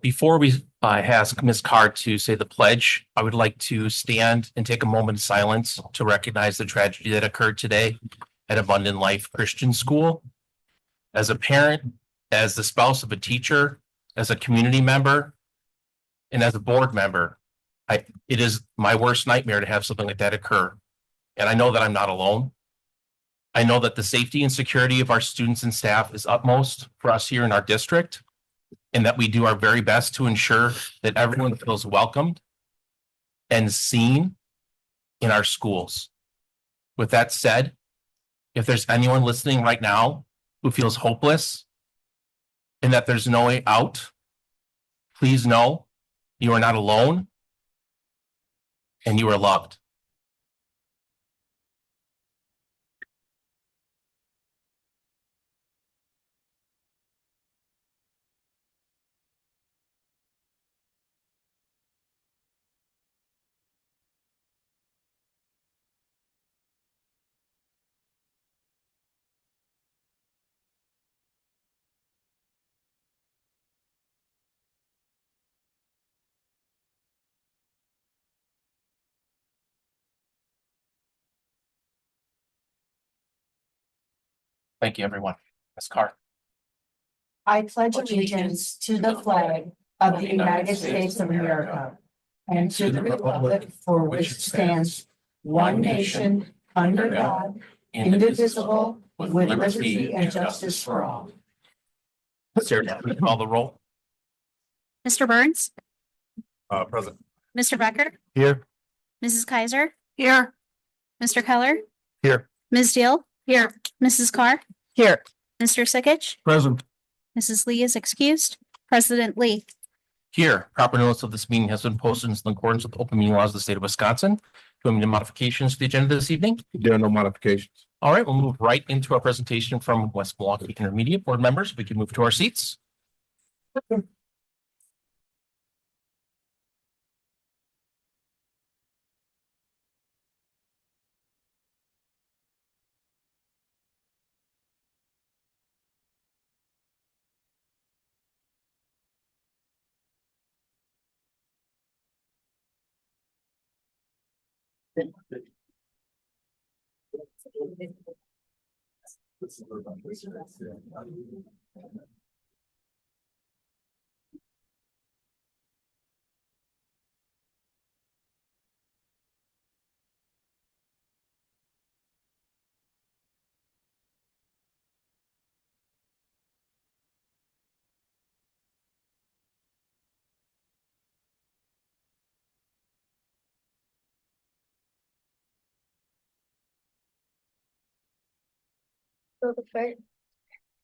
Before we ask Ms. Carr to say the pledge, I would like to stand and take a moment of silence to recognize the tragedy that occurred today at Abundant Life Christian School. As a parent, as the spouse of a teacher, as a community member, and as a board member, it is my worst nightmare to have something like that occur. And I know that I'm not alone. I know that the safety and security of our students and staff is utmost for us here in our district, and that we do our very best to ensure that everyone feels welcomed and seen in our schools. With that said, if there's anyone listening right now who feels hopeless and that there's no way out, please know you are not alone and you are loved. Thank you, everyone. Ms. Carr. I pledge allegiance to the flag of the United States of America and to the republic for which it stands, one nation, under God, indivisible, with liberty and justice for all. Sarah, we call the roll. Mr. Burns, Present. Mr. Becker, Here. Mrs. Kaiser, Here. Mr. Keller, Here. Ms. Deal, Here. Mrs. Carr, Here. Mr. Sikich, Present. Mrs. Lee is excused. President Lee. Here, proper notice of this meeting has been posted in accordance with open meeting laws of the state of Wisconsin. Do you want any modifications to the agenda this evening? There are no modifications. All right, we'll move right into our presentation from West Milwaukee Intermediate Board members. We can move to our seats.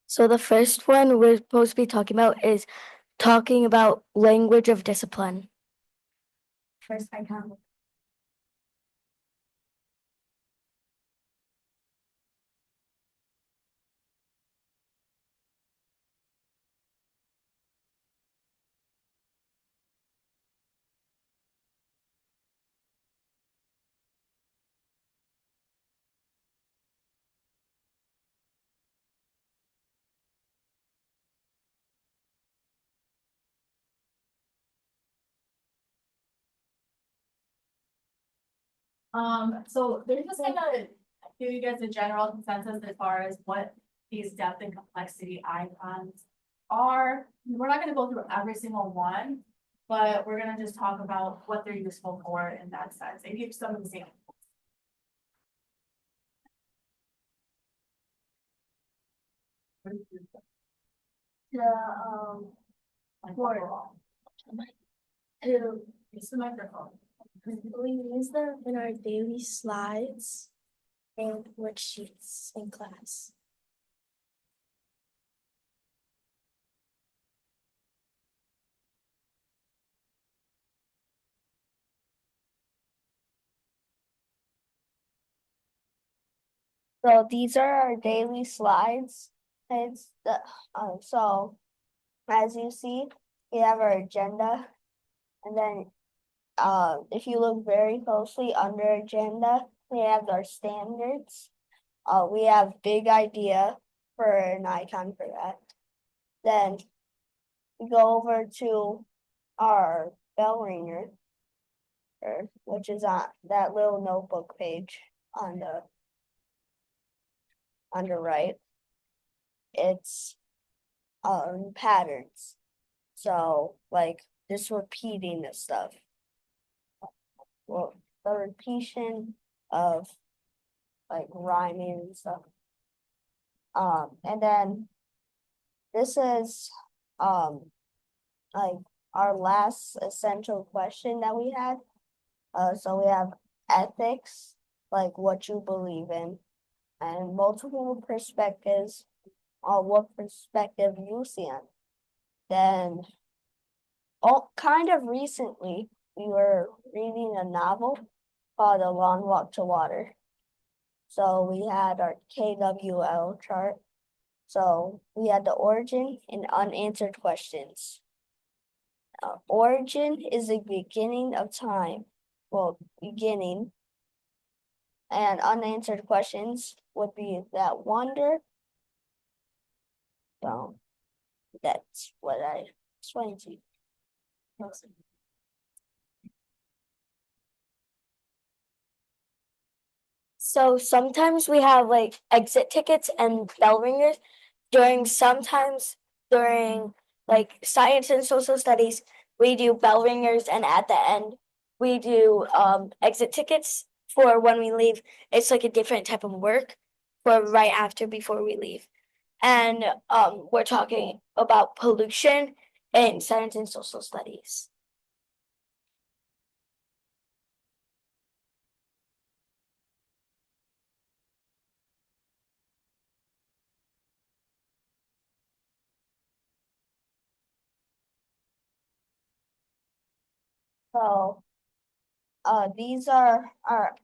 So the first one we're supposed to be talking about is talking about language of discipline. First icon. So they're just gonna give you guys a general consensus as far as what these depth and complexity icons are. We're not gonna go through every single one, but we're gonna just talk about what they're useful for in that sense and give some examples. It's the microphone. We use them in our daily slides and worksheets in class. So these are our daily slides. It's the so as you see, we have our agenda, and then if you look very closely under agenda, we have our standards. We have big idea for an icon for that. Then we go over to our bell ringer. Which is on that little notebook page on the right. It's patterns. So like this repeating of stuff. Well, the repetition of like rhyming and stuff. And then this is like our last essential question that we had. So we have ethics, like what you believe in, and multiple perspectives on what perspective you see on. Then, kind of recently, we were reading a novel called A Long Walk to Water. So we had our KWL chart. So we had the origin and unanswered questions. Origin is the beginning of time. Well, beginning. And unanswered questions would be that wonder. So that's what I explained to you. So sometimes we have like exit tickets and bell ringers sometimes during like science and social studies, we do bell ringers, and at the end we do exit tickets for when we leave. It's like a different type of work for right after before we leave. And we're talking about pollution in science and social studies. So these are our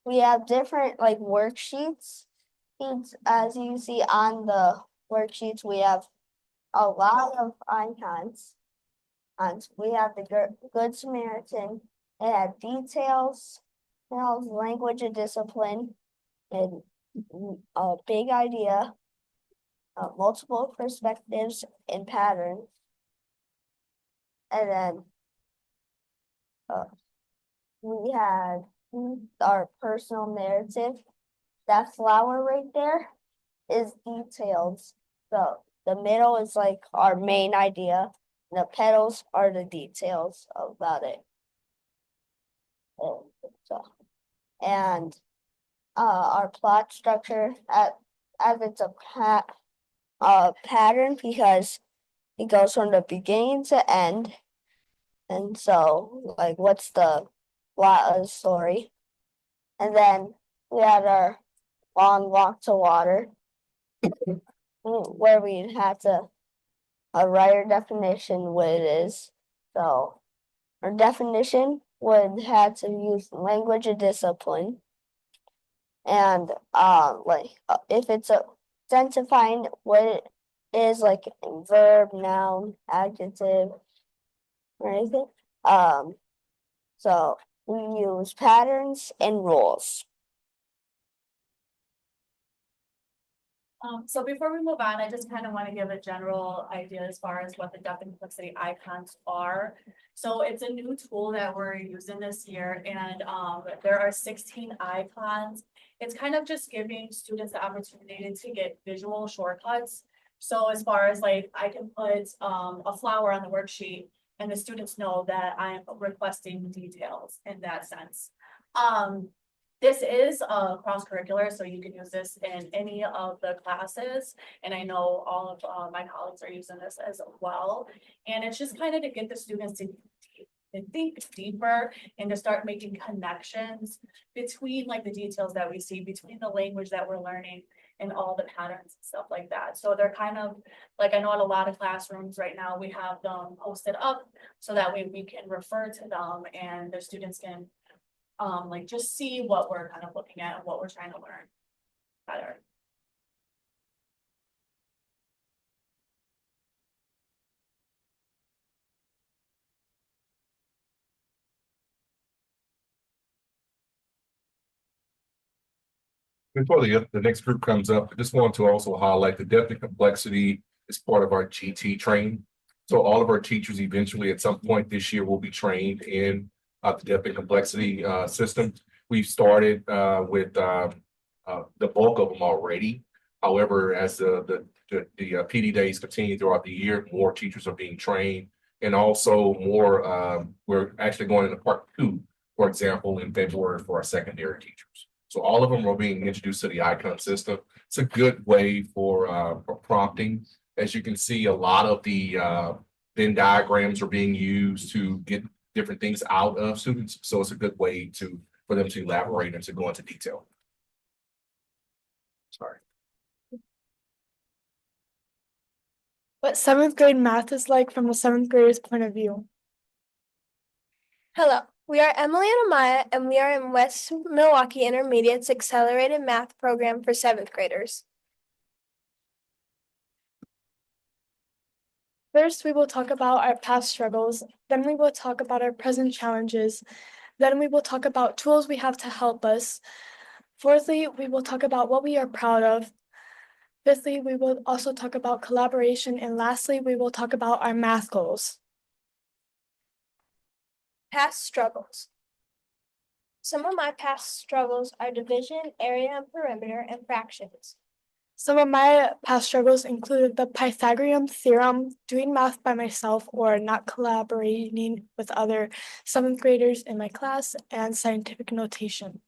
we have different like worksheets. As you see on the worksheets, we have a lot of icons. And we have the Good Samaritan. It had details, language and discipline, and a big idea, multiple perspectives and patterns. And then we had our personal narrative. That flower right there is details. So the middle is like our main idea. The petals are the details about it. And our plot structure as it's a pattern because it goes from the beginning to end. And so like what's the plot of the story? And then we had our long walk to water where we had to write our definition what it is. So our definition would have to use language of discipline. And if it's identifying what it is, like verb, noun, adjective, or anything. So we use patterns and rules. So before we move on, I just kind of want to give a general idea as far as what the depth and complexity icons are. So it's a new tool that we're using this year, and there are 16 icons. It's kind of just giving students the opportunity to get visual shortcuts. So as far as like, I can put a flower on the worksheet and the students know that I'm requesting details in that sense. This is cross-curricular, so you can use this in any of the classes. And I know all of my colleagues are using this as well. And it's just kind of to get the students to think deeper and to start making connections between like the details that we see, between the language that we're learning and all the patterns and stuff like that. So they're kind of like, I know in a lot of classrooms right now, we have them posted up so that way we can refer to them and the students can like just see what we're kind of looking at and what we're trying to learn better. Before the next group comes up, I just want to also highlight the depth and complexity as part of our GT training. So all of our teachers eventually at some point this year will be trained in the depth and complexity system. We've started with the bulk of them already. However, as the PD days continue throughout the year, more teachers are being trained, and also more. We're actually going into part 2, for example, in February for our secondary teachers. So all of them are being introduced to the icon system. It's a good way for prompting. As you can see, a lot of the Venn diagrams are being used to get different things out of students. So it's a good way for them to elaborate and to go into detail. Sorry. What 7th grade math is like from a 7th grader's point of view. Hello, we are Emily and Amaya, and we are in West Milwaukee Intermediate's Accelerated Math Program for 7th graders. First, we will talk about our past struggles, then we will talk about our present challenges, then we will talk about tools we have to help us. Fourthly, we will talk about what we are proud of. Fifthly, we will also talk about collaboration, and lastly, we will talk about our math goals. Past struggles. Some of my past struggles are division, area and perimeter, and fractions. Some of my past struggles included the Pythagorean theorem, doing math by myself or not collaborating with other 7th graders in my class, and scientific notation.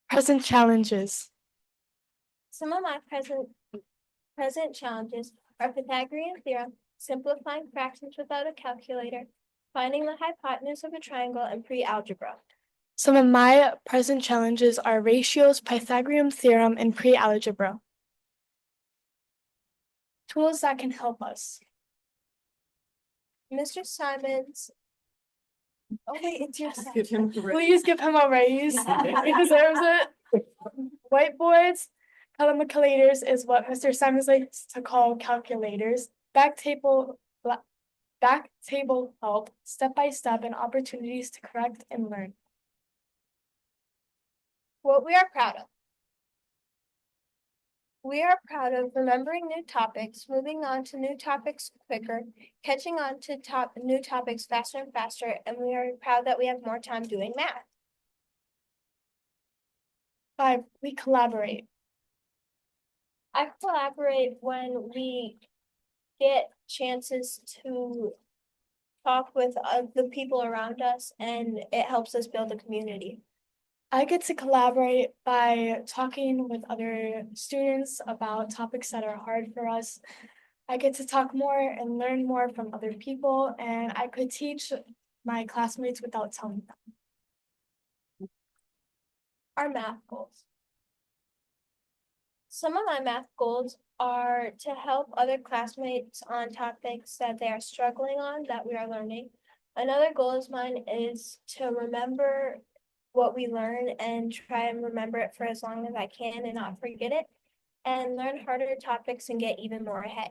Present challenges. Some of my present challenges are Pythagorean theorem, simplifying fractions without a calculator, finding the hypotenuse of a triangle, and pre-algebra. Some of my present challenges are ratios, Pythagorean theorem, and pre-algebra. Tools that can help us. Mr. Simons. Oh wait, it's your Give him. Please give him a raise. He deserves it. Whiteboards, column calculators is what Mr. Simons likes to call calculators. Back table help, step-by-step, and opportunities to correct and learn. What we are proud of. We are proud of remembering new topics, moving on to new topics quicker, catching on to new topics faster and faster, and we are proud that we have more time doing math. 5, we collaborate. I collaborate when we get chances to talk with the people around us, and it helps us build a community. I get to collaborate by talking with other students about topics that are hard for us. I get to talk more and learn more from other people, and I could teach my classmates without telling them. Our math goals. Some of my math goals are to help other classmates on topics that they are struggling on that we are learning. Another goal of mine is to remember what we learn and try and remember it for as long as I can and not forget it, and learn harder topics and get even more ahead.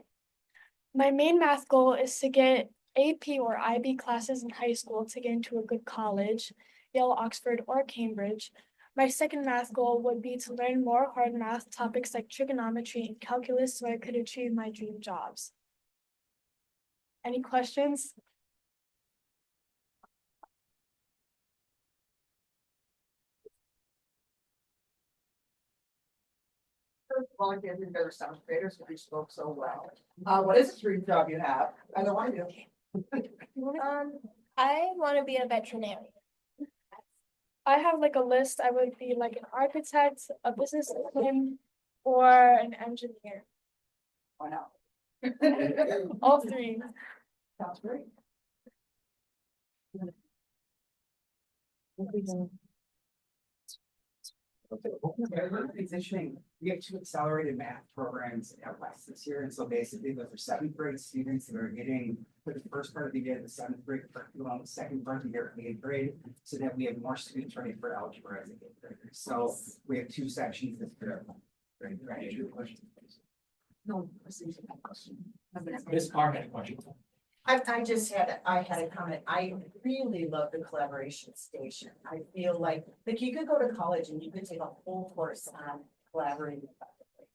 My main math goal is to get AP or IB classes in high school to get into a good college, Yale, Oxford, or Cambridge. My second math goal would be to learn more hard math topics like trigonometry and calculus so I could achieve my dream jobs. Any questions? Volunteer for the 7th graders, who spoke so well. What is the dream job you have? Either one of you. I want to be a veterinarian. I have like a list. I would be like an architect, a businessman, or an engineer. Why not? All three. Sounds great. Transitioning, we have 2 accelerated math programs at West this year, and so basically those are 7th grade students that are getting for the first part of the year, the 7th grade curriculum, the second part of the year, 8th grade, so that we have more students ready for algebra as a 8th grader. So we have 2 sections this year. Right, your question, please. No, this is a question. Ms. Carr had a question. I had a comment. I really love the collaboration station. I feel like you could go to college and you could take a whole course on collaborating effectively.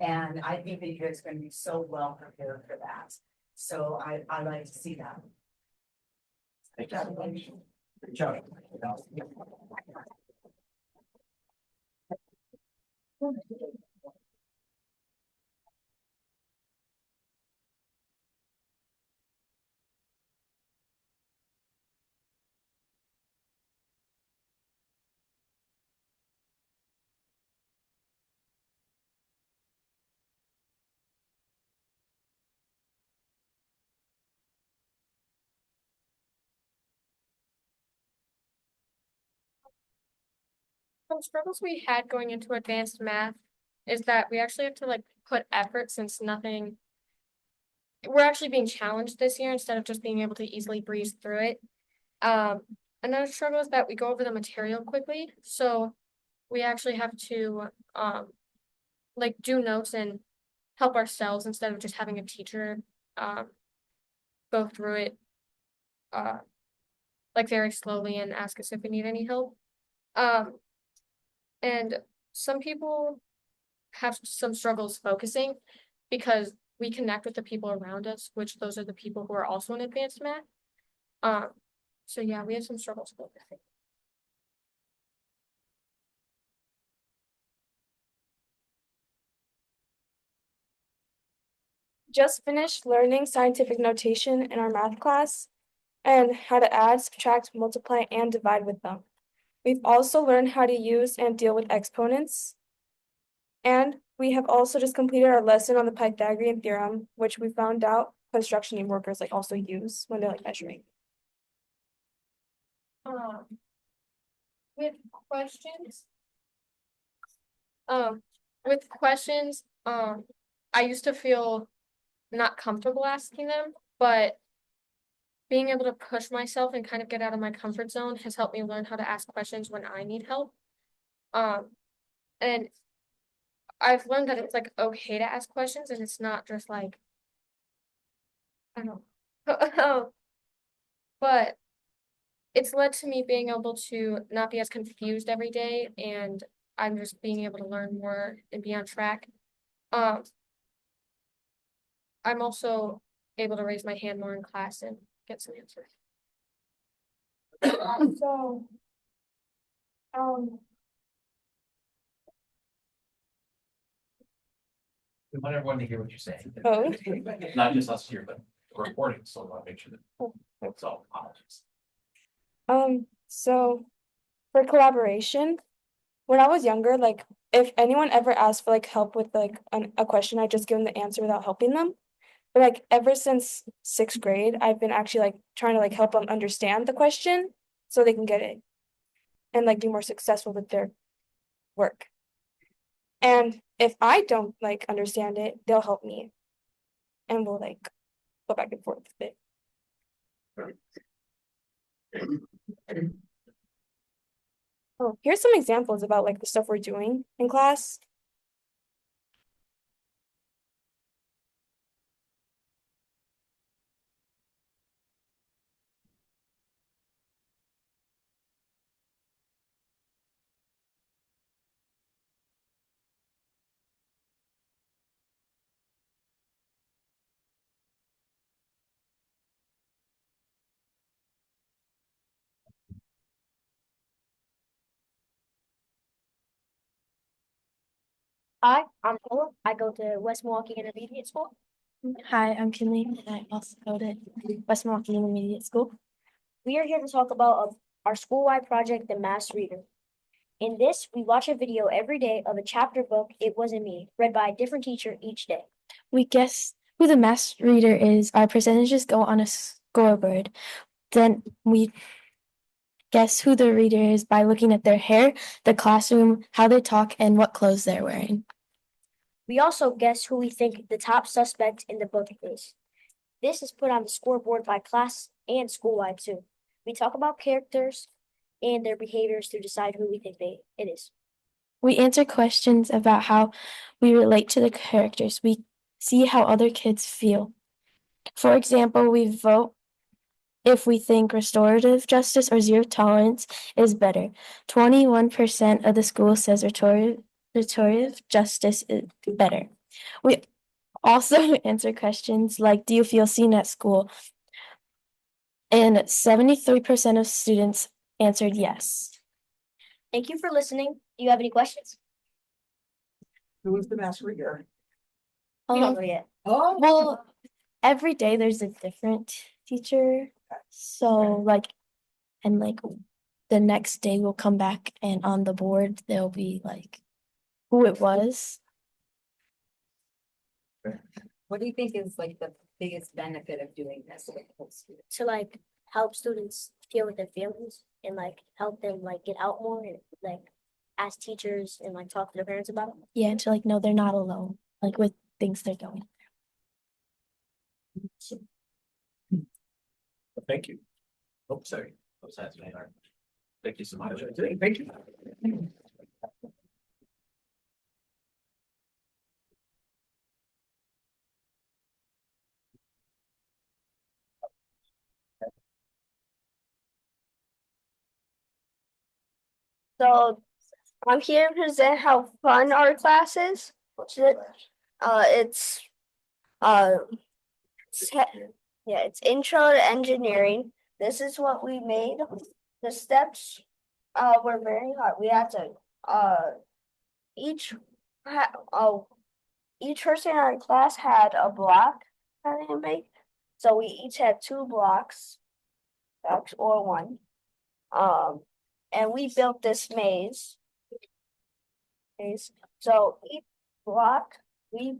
And I think that you guys are gonna be so well prepared for that. So I like to see that. Good job. Good job. Some struggles we had going into advanced math is that we actually have to like put effort since nothing. We're actually being challenged this year instead of just being able to easily breeze through it. Another struggle is that we go over the material quickly, so we actually have to like do notes and help ourselves instead of just having a teacher go through it like very slowly and ask us if we need any help. And some people have some struggles focusing because we connect with the people around us, which those are the people who are also in advanced math. So yeah, we have some struggles focusing. Just finished learning scientific notation in our math class and how to add, subtract, multiply, and divide with them. We've also learned how to use and deal with exponents. And we have also just completed our lesson on the Pythagorean theorem, which we found out construction workers like also use when they're like measuring. With questions. With questions, I used to feel not comfortable asking them, but being able to push myself and kind of get out of my comfort zone has helped me learn how to ask questions when I need help. And I've learned that it's like okay to ask questions and it's not just like I don't know. But it's led to me being able to not be as confused every day and I'm just being able to learn more and be on track. I'm also able to raise my hand more in class and get some answers. So, We want everyone to hear what you're saying. Oh. Not just us here, but we're recording, so I want to make sure that it's all apologies. So for collaboration, when I was younger, like if anyone ever asked for like help with like a question, I just give them the answer without helping them. But like ever since 6th grade, I've been actually like trying to like help them understand the question so they can get it and like be more successful with their work. And if I don't like understand it, they'll help me. And we'll like go back and forth with it. Oh, here's some examples about like the stuff we're doing in class. Hi, I'm Philip. I go to West Milwaukee Intermediate School. Hi, I'm Kinley, and I also go to West Milwaukee Intermediate School. We are here to talk about our school-wide project, The Mass Reader. In this, we watch a video every day of a chapter book, It Wasn't Me, read by a different teacher each day. We guess who the mass reader is. Our percentages go on a scoreboard. Then we guess who the reader is by looking at their hair, the classroom, how they talk, and what clothes they're wearing. We also guess who we think the top suspect in the book is. This is put on the scoreboard by class and school-wide too. We talk about characters and their behaviors to decide who we think it is. We answer questions about how we relate to the characters. We see how other kids feel. For example, we vote if we think restorative justice or zero tolerance is better. 21% of the school says restorative justice is better. We also answer questions like, do you feel seen at school? And 73% of students answered yes. Thank you for listening. Do you have any questions? Who was the master here? We don't Um, know yet. Oh. well, every day there's a different teacher. So like, and like the next day we'll come back and on the board, there'll be like who it was. What do you think is like the biggest benefit of doing this with the whole student? To like help students deal with their feelings and like help them like get out more and like ask teachers and like talk to their parents about it. Yeah, and to like know they're not alone, like with things they're going. Thank you. Oh, sorry. Thank you so much. Thank you. So I'm here to present how fun our class is. It's it's intro to engineering. This is what we made. The steps were very hard. We had to each each person in our class had a block that they make. So we each had 2 blocks, or 1. And we built this maze. So each block we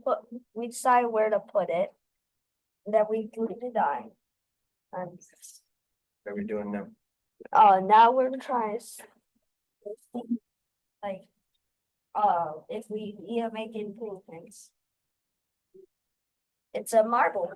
decided where to put it. And then we glued it on. And What are we doing now? now we're trying to like if we make improvements. It's a marble.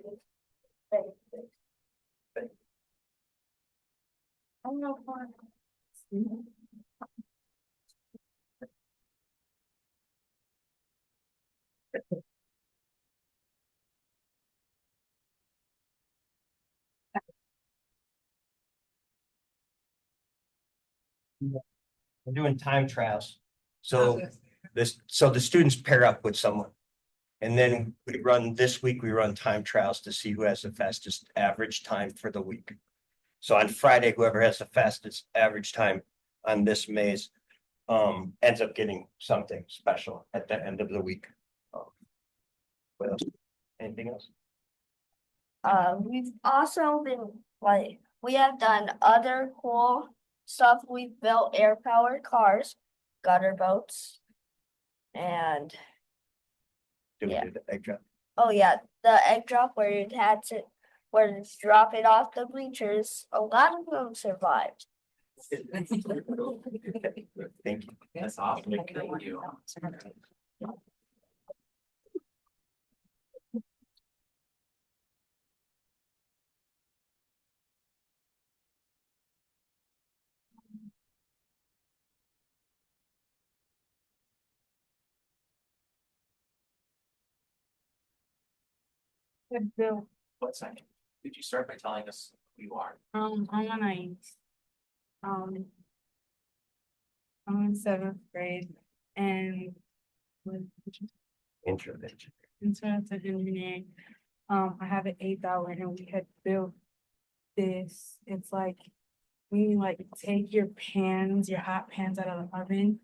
We're doing time trials. So the students pair up with someone. And then this week, we run time trials to see who has the fastest average time for the week. So on Friday, whoever has the fastest average time on this maze ends up getting something special at the end of the week. What else? Anything else? We've also been we have done other cool stuff. We've built air powered cars, gutter boats, and Do we Yeah. do the egg drop? oh yeah, the egg drop where you had to drop it off the bleachers. A lot of them survived. Thank you. That's awesome. Thank you. Bill, What second? Did you start by telling us who you are? I'm I'm in 7th grade and with Introduction. insurance and engineering. I have an 8th hour and we had built this. It's like when you like take your hot pans out of the oven,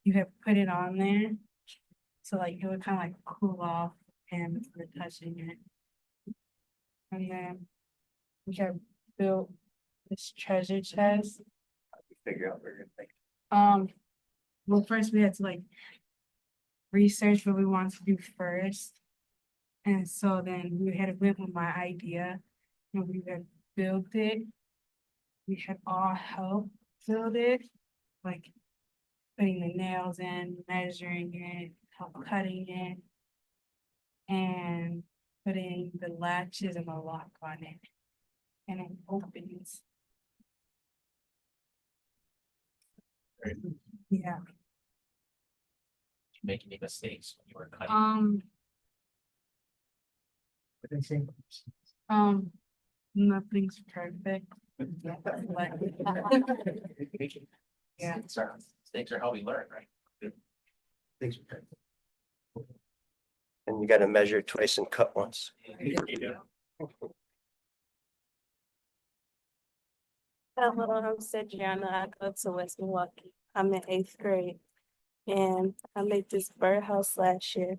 you have put it on there. So like it would kind of like cool off and we're touching it. And then we have built this treasure chest. Figure out where you're thinking. Well, first we had to like research what we wanted to do first. And so then we had went with my idea and we had built it. We had all help build it, like putting the nails in, measuring it, help cutting it, and putting the latches and the lock on it. And it opens. Yeah. Did you make any mistakes when you were cutting? Nothing's perfect. Yeah. Mistakes are how we learn, right? Thanks. And you gotta measure twice and cut once. Hello, I'm Cedriana. I go to West Milwaukee. I'm in 8th grade. And I made this birdhouse last year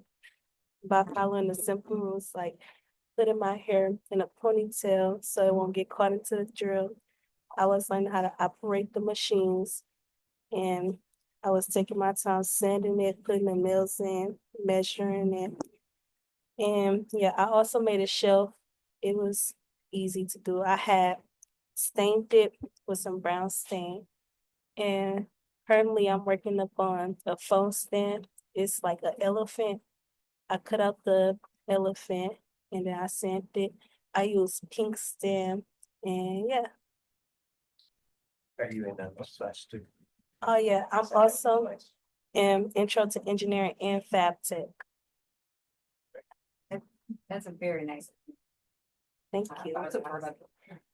by following the simple rules like putting my hair in a ponytail so it won't get caught into the drill. I was learning how to operate the machines, and I was taking my time sanding it, putting the nails in, measuring it. And yeah, I also made a shelf. It was easy to do. I had stained it with some brown stain. And currently I'm working up on a phone stand. It's like an elephant. I cut out the elephant and then I sanded it. I use pink stem and yeah. Are you in that class too? Oh yeah, I'm also in Intro to Engineering and Fab Tech. That's a very nice. Thank you.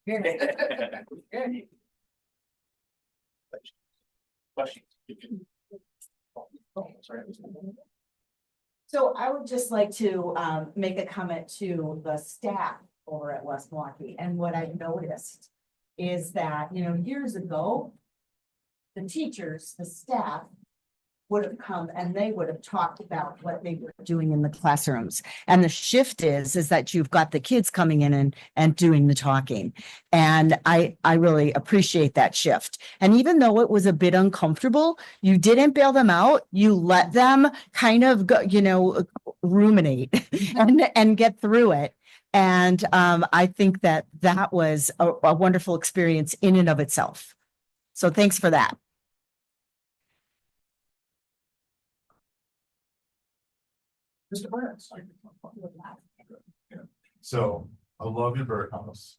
Very nice. Questions? So I would just like to make a comment to the staff over at West Milwaukee. And what I've noticed is that, years ago, the teachers, the staff would have come and they would have talked about what they were doing in the classrooms. And the shift is that you've got the kids coming in and doing the talking. And I really appreciate that shift. And even though it was a bit uncomfortable, you didn't bail them out. You let them kind of go, ruminate and get through it. And I think that was a wonderful experience in and of itself. So thanks for that. Mr. Burns. So I love your birdhouse.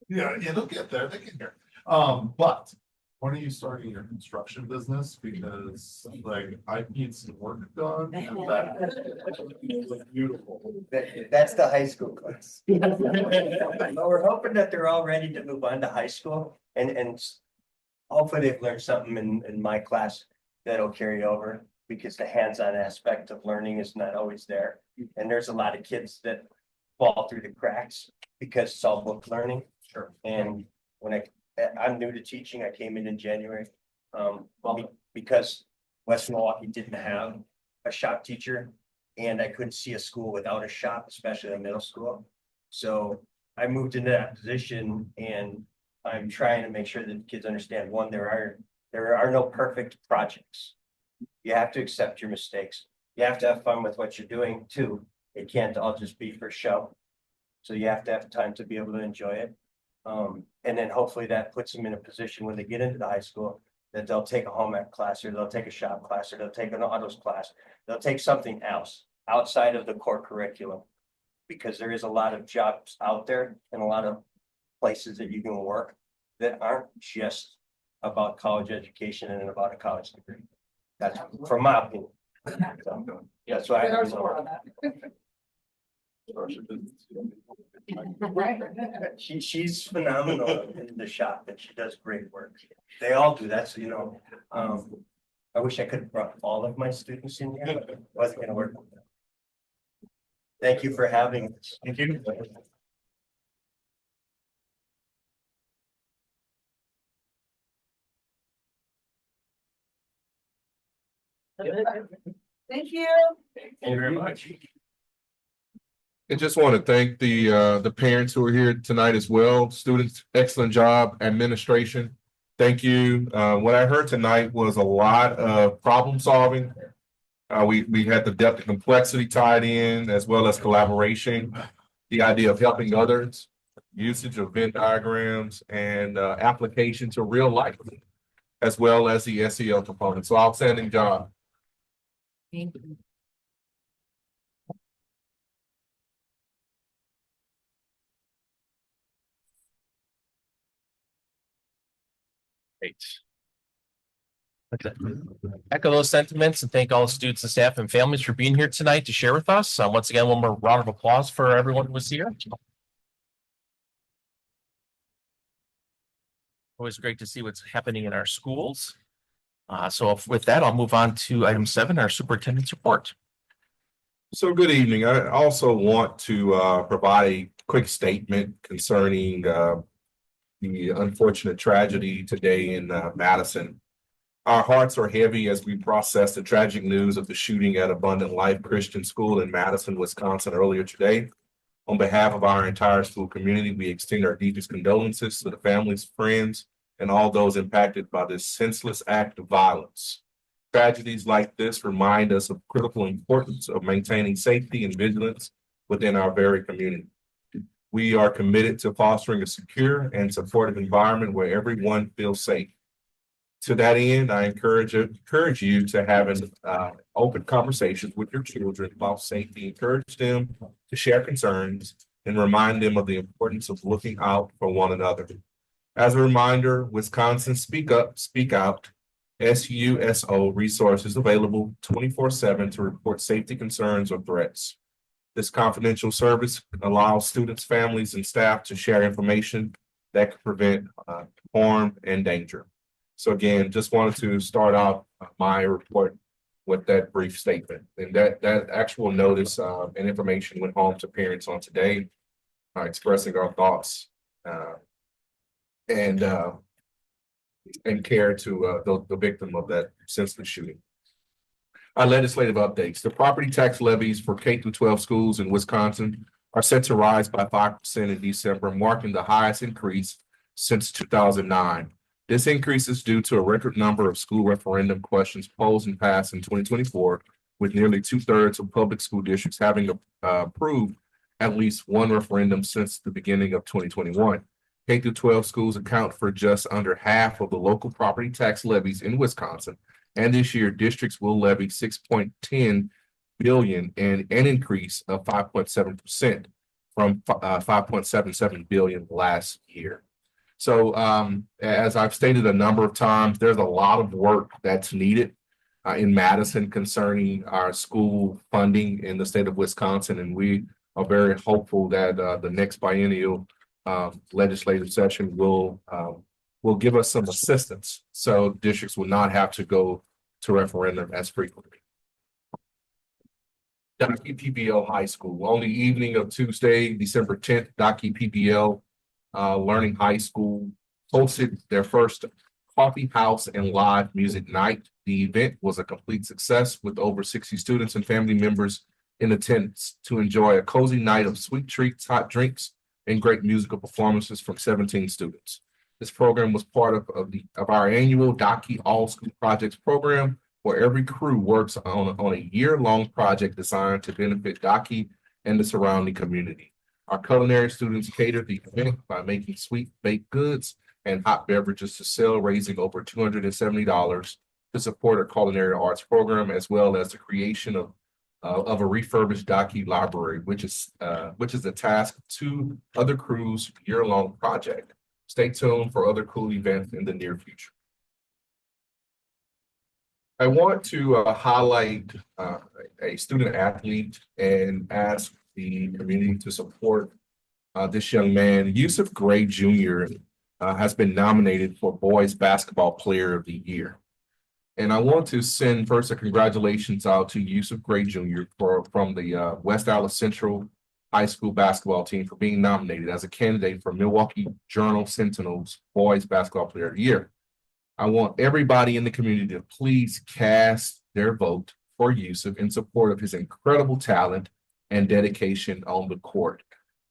Yeah, it'll get there. They get there. But when are you starting your construction business? Because like I need some work done. And that beautiful. That's the high school class. But we're hoping that they're all ready to move on to high school and hopefully they've learned something in my class that'll carry over because the hands-on aspect of learning is not always there. And there's a lot of kids that fall through the cracks because it's all book learning. Sure. And when I'm new to teaching, I came in January. Because West Milwaukee didn't have a shop teacher and I couldn't see a school without a shop, especially in middle school. So I moved into that position and I'm trying to make sure that kids understand, one, there are no perfect projects. You have to accept your mistakes. You have to have fun with what you're doing too. It can't all just be for show. So you have to have time to be able to enjoy it. And then hopefully that puts them in a position when they get into the high school that they'll take a home ec class or they'll take a shop class or they'll take an autos class. They'll take something else outside of the core curriculum. Because there is a lot of jobs out there and a lot of places that you can work that aren't just about college education and about a college degree. That's from my opinion. Yeah, so she's phenomenal in the shop and she does great work. They all do. That's, I wish I could have brought all of my students in here, but it wasn't gonna work. Thank you for having us. Thank you. Thank you. Thank you very much. I just want to thank the parents who are here tonight as well. Students, excellent job. Administration, thank you. What I heard tonight was a lot of problem solving. We had the depth and complexity tied in as well as collaboration, the idea of helping others, usage of Venn diagrams and application to real life, as well as the SEL component. So outstanding job. Thank you. Great. Echo those sentiments and thank all the students and staff and families for being here tonight to share with us. Once again, one more round of applause for everyone who was here. Always great to see what's happening in our schools. With that, I'll move on to item 7, our superintendent's report. So good evening. I also want to provide a quick statement concerning the unfortunate tragedy today in Madison. Our hearts are heavy as we process the tragic news of the shooting at Abundant Life Christian School in Madison, Wisconsin earlier today. On behalf of our entire school community, we extend our deepest condolences to the families, friends, and all those impacted by this senseless act of violence. Tragedies like this remind us of critical importance of maintaining safety and vigilance within our very community. We are committed to fostering a secure and supportive environment where everyone feels safe. To that end, I encourage you to have an open conversations with your children about safety. Encourage them to share concerns and remind them of the importance of looking out for one another. As a reminder, Wisconsin Speak Up, Speak Out, SUSO resources available 24/7 to report safety concerns or threats. This confidential service allows students, families, and staff to share information that could prevent harm and danger. So again, just wanted to start out my report with that brief statement. And that actual notice and information went home to parents on today, expressing our thoughts and care to the victim of that senseless shooting. Our legislative updates. The property tax levies for K-12 schools in Wisconsin are set to rise by 5% in December, marking the highest increase since 2009. This increase is due to a record number of school referendum questions posed and passed in 2024, with nearly 2/3 of public school districts having approved at least one referendum since the beginning of 2021. K-12 schools account for just under half of the local property tax levies in Wisconsin, and this year districts will levy $6.10 billion and an increase of 5.7% from $5.77 billion last year. So as I've stated a number of times, there's a lot of work that's needed in Madison concerning our school funding in the state of Wisconsin, and we are very hopeful that the next biennial legislative session will give us some assistance so districts will not have to go to referendum as frequently. Docky PBL High School. On the evening of Tuesday, December 10th, Docky PBL Learning High School hosted their first coffee house and live music night. The event was a complete success with over 60 students and family members in attendance to enjoy a cozy night of sweet treats, hot drinks, and great musical performances from 17 students. This program was part of our annual Docky All School Projects program, where every crew works on a year-long project designed to benefit Docky and the surrounding community. Our culinary students catered the event by making sweet baked goods and hot beverages to sell, raising over $270 to support a culinary arts program, as well as the creation of a refurbished Docky library, which is a task to other crews' year-long project. Stay tuned for other cool events in the near future. I want to highlight a student athlete and ask the community to support this young man. Yusuf Gray Jr. Has been nominated for Boys Basketball Player of the Year. And I want to send first a congratulations out to Yusuf Gray Jr. from the West Allis Central High School basketball team for being nominated as a candidate for Milwaukee Journal Sentinel's Boys Basketball Player of the Year. I want everybody in the community to please cast their vote for Yusuf in support of his incredible talent and dedication on the court.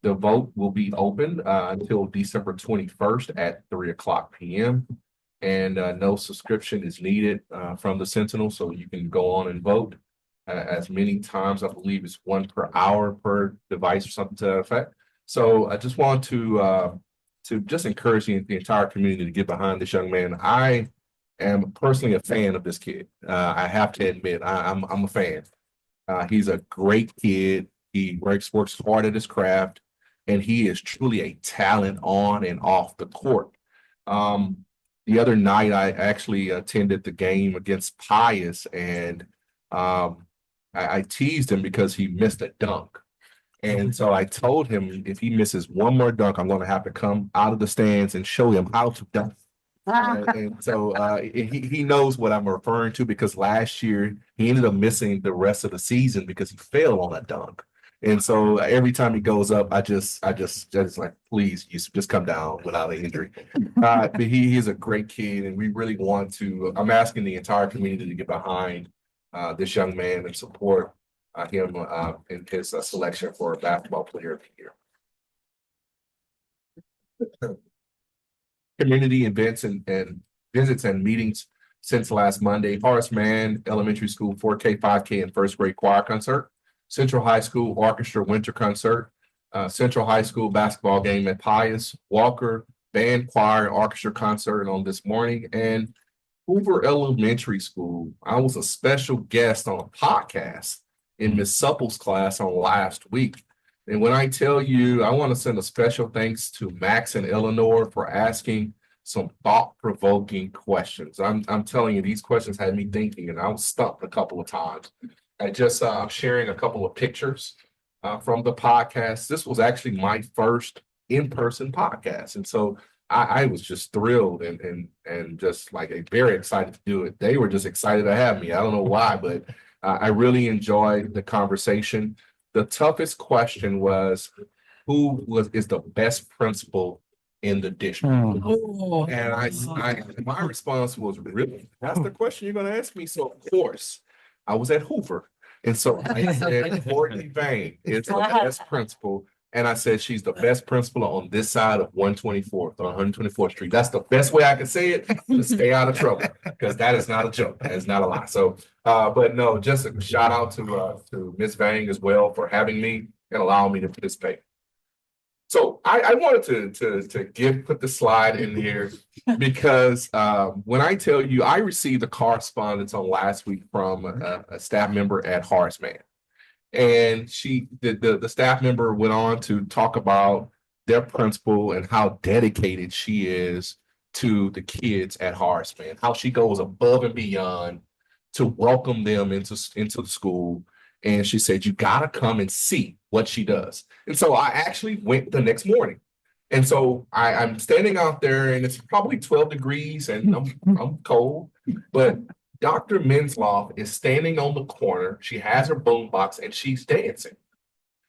The vote will be open until December 21st at 3:00 p.m. And no subscription is needed from the Sentinel, so you can go on and vote as many times. I believe it's 1 per hour per device or something to that effect. So I just want to just encourage the entire community to get behind this young man. I am personally a fan of this kid. I have to admit, I'm a fan. He's a great kid. He works hard at his craft, and he is truly a talent on and off the court. The other night, I actually attended the game against Pius, and I teased him because he missed a dunk. And so I told him if he misses one more dunk, I'm going to have to come out of the stands and show him how to dunk. And so he knows what I'm referring to because last year he ended up missing the rest of the season because he fell on a dunk. And so every time he goes up, I just like, please, you just come down without an injury. But he is a great kid, and we really want to. I'm asking the entire community to get behind this young man and support him in his selection for basketball player of the year. Community events and visits and meetings since last Monday. Horace Mann Elementary School 4K, 5K, and first grade choir concert. Central High School Orchestra Winter Concert. Central High School basketball game at Pius. Walker Band Choir Orchestra Concert on this morning. And Hoover Elementary School, I was a special guest on a podcast in Miss Supple's class on last week. And when I tell you, I want to send a special thanks to Max and Eleanor for asking some thought-provoking questions. I'm telling you, these questions had me thinking, and I was stumped a couple of times. I'm sharing a couple of pictures from the podcast. This was actually my first in-person podcast, and so I was just thrilled and just like very excited to do it. They were just excited to have me. I don't know why, but I really enjoyed the conversation. The toughest question was, is the best principal in the district? And my response was, really? That's the question you're going to ask me? So of course, I was at Hoover. And so I said, Courtney Vane is the best principal. And I said, she's the best principal on this side of 124th, on 124th Street. That's the best way I can say it to stay out of trouble, because that is not a joke. That is not a lie. So, but no, just a shout out to Ms. Vang as well for having me and allowing me to participate. So I wanted to put the slide in here because when I tell you, I received a correspondence on last week from a staff member at Horace Mann. And the staff member went on to talk about their principal and how dedicated she is to the kids at Horace Mann, how she goes above and beyond to welcome them into the school. And she said, you gotta come and see what she does. And so I actually went the next morning. And so I'm standing out there and it's probably 12 degrees and I'm cold, but Dr. Mensloff is standing on the corner. She has her boombox and she's dancing.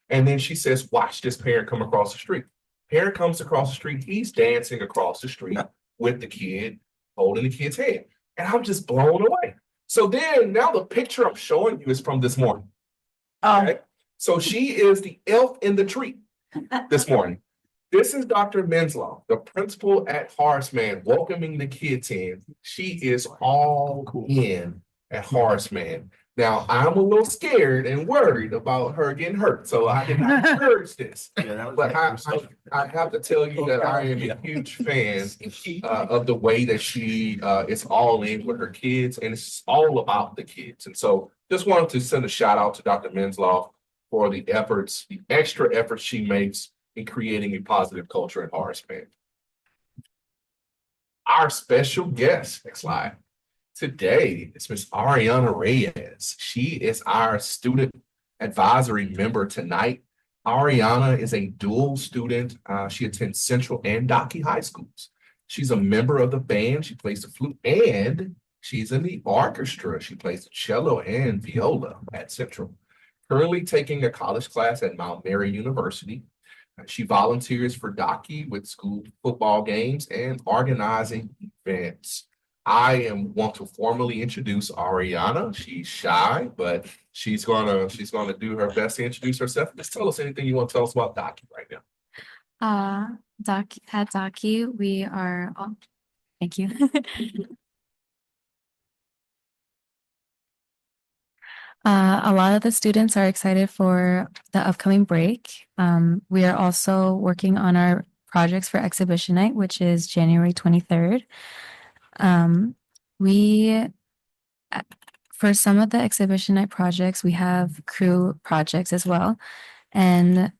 And then she says, watch this parent come across the street. Parent comes across the street. He's dancing across the street with the kid, holding the kid's hand. And I'm just blown away. So then now the picture I'm showing you is from this morning. Okay? So she is the elf in the tree this morning. This is Dr. Mensloff, the principal at Horace Mann, welcoming the kids in. She is all in at Horace Mann. Now, I'm a little scared and worried about her getting hurt, so I did not encourage this. But I have to tell you that I am a huge fan of the way that she is all in with her kids, and it's all about the kids. And so just wanted to send a shout out to Dr. Mensloff for the extra efforts she makes in creating a positive culture at Horace Mann. Our special guest, next slide, today is Ms. Ariana Reyes. She is our student advisory member tonight. Ariana is a dual student. She attends Central and Docky High Schools. She's a member of the band. She plays the flute and she's in the orchestra. She plays the cello and viola at Central. Currently taking a college class at Mount Mary University. She volunteers for Docky with school football games and organizing events. I want to formally introduce Ariana. She's shy, but she's gonna do her best to introduce herself. Just tell us anything you want to tell us about Docky right now. At Docky, we are, thank you. A lot of the students are excited for the upcoming break. We are also working on our projects for exhibition night, which is January 23rd. For some of the exhibition night projects, we have crew projects as well. And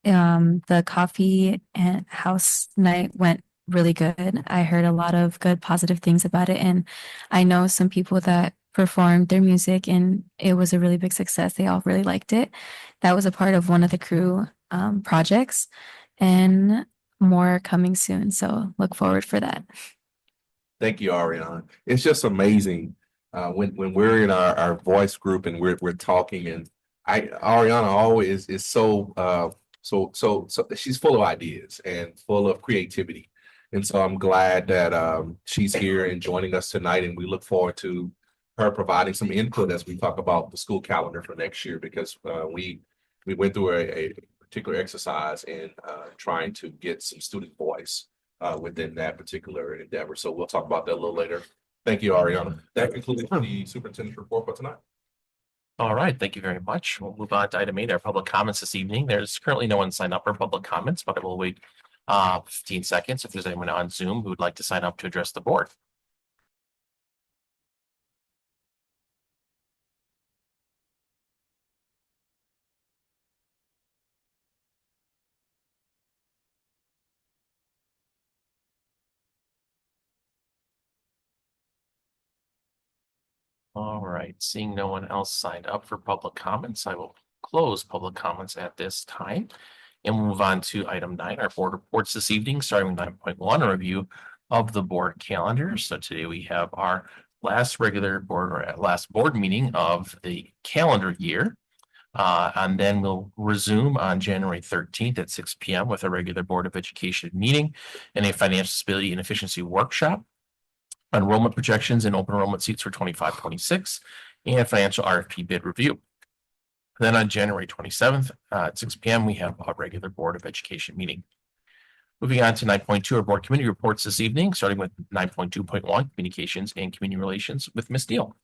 the coffee and house night went really good. I heard a lot of good positive things about it. And I know some people that performed their music and it was a really big success. They all really liked it. That was a part of one of the crew projects and more coming soon. So look forward for that. Thank you, Ariana. It's just amazing when we're in our voice group and we're talking, and Ariana always is so she's full of ideas and full of creativity. And so I'm glad that she's here and joining us tonight, and we look forward to her providing some input as we talk about the school calendar for next year, because we went through a particular exercise in trying to get some student voice within that particular endeavor. So we'll talk about that a little later. Thank you, Ariana. That concludes the superintendent's report for tonight. All right, thank you very much. We'll move on to item 8, our public comments this evening. There's currently no one signed up for public comments, but I will wait 15 seconds if there's anyone on Zoom who would like to sign up to address the board. All right, seeing no one else signed up for public comments, I will close public comments at this time. And we'll move on to item 9, our board reports this evening, starting with 9.1, a review of the board calendar. So today we have our last board meeting of the calendar year. And then we'll resume on January 13th at 6 p.m. with a regular Board of Education meeting and a financial stability and efficiency workshop, enrollment projections and open enrollment seats for 25-26, and financial RFP bid review. Then on January 27th at 6 p.m., we have a regular Board of Education meeting. Moving on to 9.2, our board committee reports this evening, starting with 9.2.1, communications and community relations with Ms. Deal.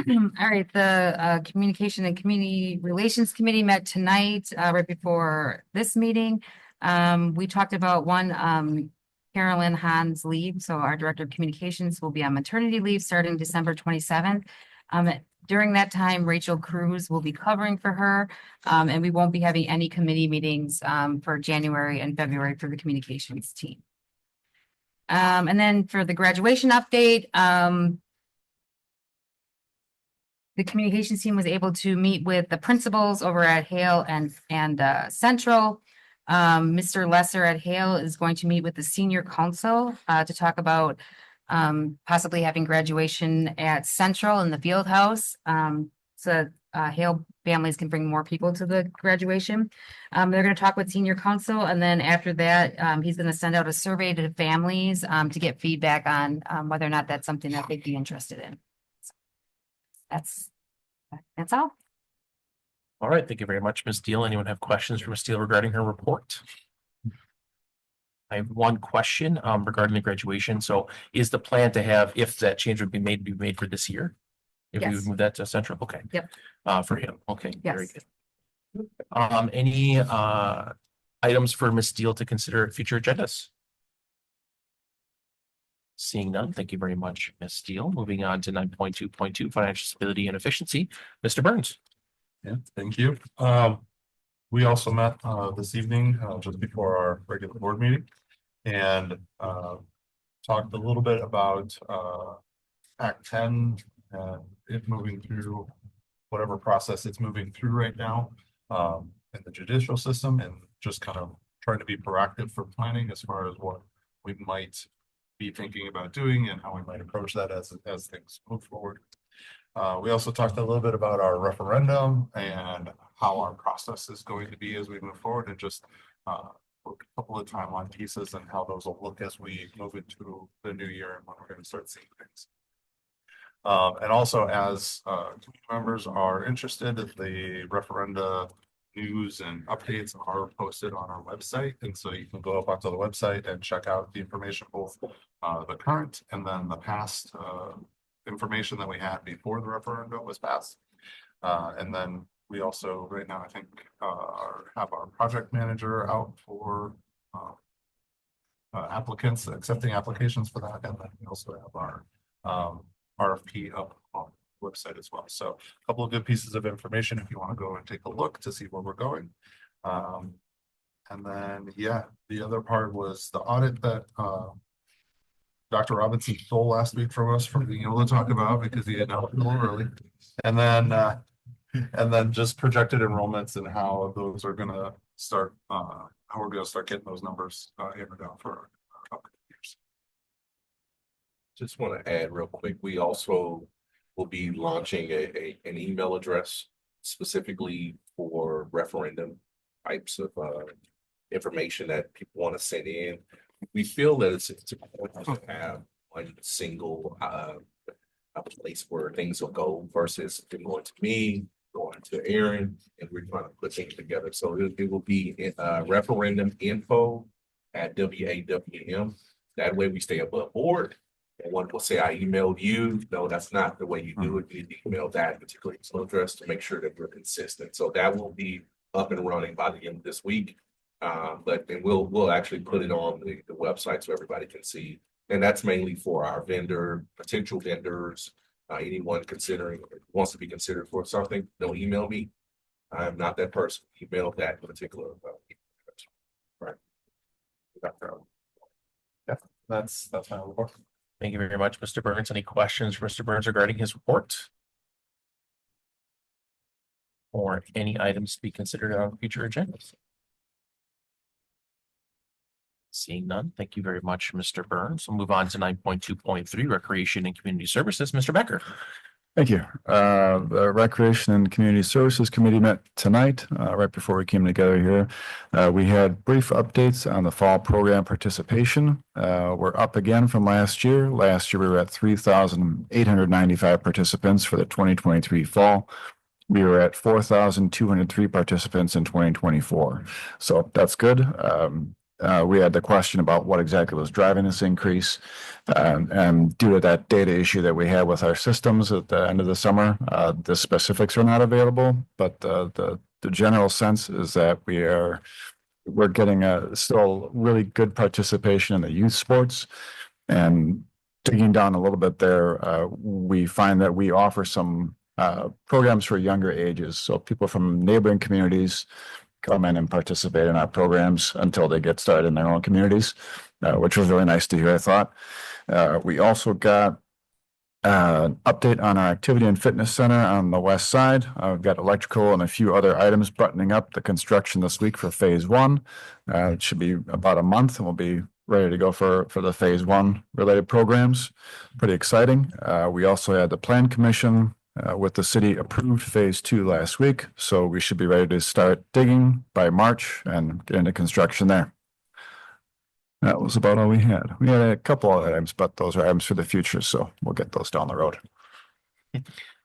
All right, the Communication and Community Relations Committee met tonight, right before this meeting. We talked about Carolyn Hahn's leave. So our Director of Communications will be on maternity leave starting December 27th. During that time, Rachel Cruz will be covering for her, and we won't be having any committee meetings for January and February for the communications team. And then for the graduation update, the communications team was able to meet with the principals over at Hale and Central. Mr. Lesser at Hale is going to meet with the senior council to talk about possibly having graduation at Central in the field house. So Hale families can bring more people to the graduation. They're going to talk with senior council, and then after that, he's going to send out a survey to families to get feedback on whether or not that's something that they'd be interested in. That's all. All right, thank you very much, Ms. Deal. Anyone have questions for Ms. Deal regarding her report? I have one question regarding the graduation. So is the plan to have, if that change would be made for this year? If we would move that to Central? Okay. Yep. For him. Okay, very Yes. good. Any items for Ms. Deal to consider at future agendas? Seeing none, thank you very much, Ms. Steele. Moving on to 9.2.2, financial stability and efficiency. Mr. Burns. Yeah, thank you. We also met this evening just before our regular board meeting, and talked a little bit about Act 10 and it moving through whatever process it's moving through right now in the judicial system, and just kind of trying to be proactive for planning as far as what we might be thinking about doing and how we might approach that as things move forward. We also talked a little bit about our referendum and how our process is going to be as we move forward, and just a couple of timeline pieces and how those will look as we move into the new year and when we're going to start seeing things. And also, as community members are interested, the referenda news and updates are posted on our website, and so you can go up onto the website and check out the information, both the current and then the past information that we had before the referendum was passed. And then we also right now, I think, have our project manager out for applicants, accepting applications for that, and then we also have our RFP up on the website as well. So a couple of good pieces of information if you want to go and take a look to see where we're going. And then, yeah, the other part was the audit that Dr. Robinson stole last week from us from being able to talk about, because he had out a little early. And then just projected enrollments and how those are going to start, how we're going to start getting those numbers hammered down for a couple of years. Just want to add real quick, we also will be launching an email address specifically for referendum types of information that people want to send in. We feel that it's important to have one single a place where things will go versus them going to me, going to Aaron, and we're trying to put things together. So it will be referendum info at WAWM. That way we stay above board. And one will say, I emailed you. No, that's not the way you do it. You need to email that particular email address to make sure that we're consistent. So that will be up and running by the end of this week. But then we'll actually put it on the website so everybody can see. And that's mainly for our potential vendors, anyone considering wants to be considered for something. Don't email me. I'm not that person. Email that particular. Right. Yeah, that's my report. Thank you very much, Mr. Burns. Any questions for Mr. Burns regarding his report? Or any items to be considered on future agendas? Seeing none, thank you very much, Mr. Burns. We'll move on to 9.2.3, Recreation and Community Services. Mr. Becker. Thank you. The Recreation and Community Services Committee met tonight, right before we came together here. We had brief updates on the fall program participation. We're up again from last year. Last year, we were at 3,895 participants for the 2023 fall. We were at 4,203 participants in 2024. So that's good. We had the question about what exactly was driving this increase. And due to that data issue that we had with our systems at the end of the summer, the specifics are not available, but the general sense is that we're getting still really good participation in the youth sports. And digging down a little bit there, we find that we offer some programs for younger ages. So people from neighboring communities come in and participate in our programs until they get started in their own communities, which was really nice to hear, I thought. We also got an update on our activity and fitness center on the west side. We've got electrical and a few other items buttoning up the construction this week for phase one. It should be about a month and we'll be ready to go for the phase one related programs. Pretty exciting. We also had the plan commission with the city approved phase two last week. So we should be ready to start digging by March and get into construction there. That was about all we had. We had a couple of items, but those are items for the future. So we'll get those down the road.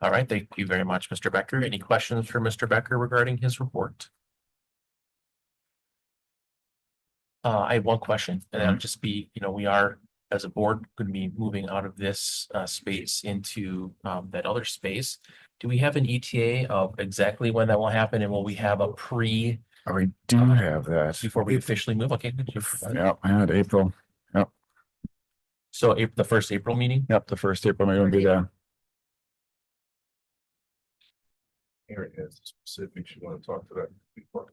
All right. Thank you very much, Mr. Becker. Any questions for Mr. Becker regarding his report? I have one question, and that'll just be, we are, as a board, going to be moving out of this space into that other space. Do we have an ETA of exactly when that will happen? And will we have a pre? We do have that. Before we officially move? Okay. Yep, I had April. Yep. So the first April meeting? Yep, the first April meeting will be there. Aaron has specifics you want to talk to that before.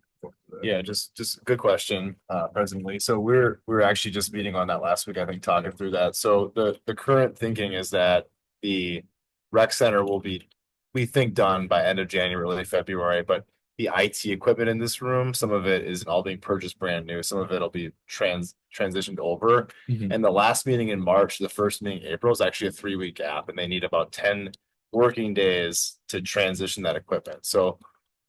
Yeah, just good question, presently. So we're actually just meeting on that last week, I think, talking through that. So the current thinking is that the rec center will be, we think, done by end of January, early February, but the IT equipment in this room, some of it isn't all being purchased brand new, some of it'll be transitioned over. And the last meeting in March, the first meeting in April is actually a 3-week gap, and they need about 10 working days to transition that equipment. So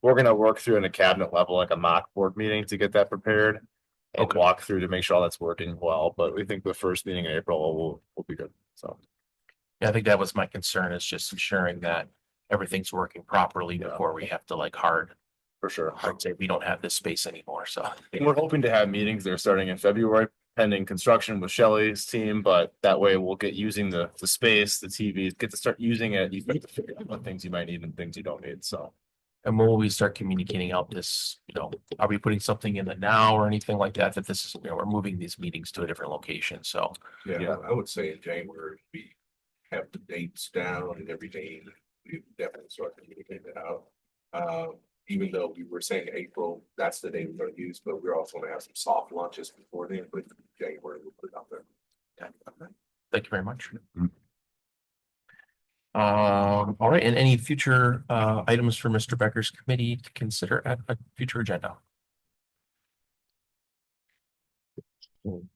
we're going to work through in a cabinet level, like a mock board meeting, to get that prepared and walk through to make sure all that's working well. But we think the first meeting in April will be good. So yeah, I think that was my concern, is just ensuring that everything's working properly before we have to hard say we don't have this space anymore. So we're hoping to have meetings there starting in February, pending construction with Shelley's team, but that way we'll get using the space, the TVs, get to start using it. You get to figure out what things you might need and things you don't need. So. And when will we start communicating out this, are we putting something in the now or anything like that, that this is, we're moving these meetings to a different location. So. Yeah, I would say in January, we have the dates down and everything. We definitely start communicating it out. Even though we were saying April, that's the day we're going to use, but we're also going to have some soft launches before then, but January we'll put it out there. Okay. Thank you very much. All right, and any future items for Mr. Becker's committee to consider at a future agenda?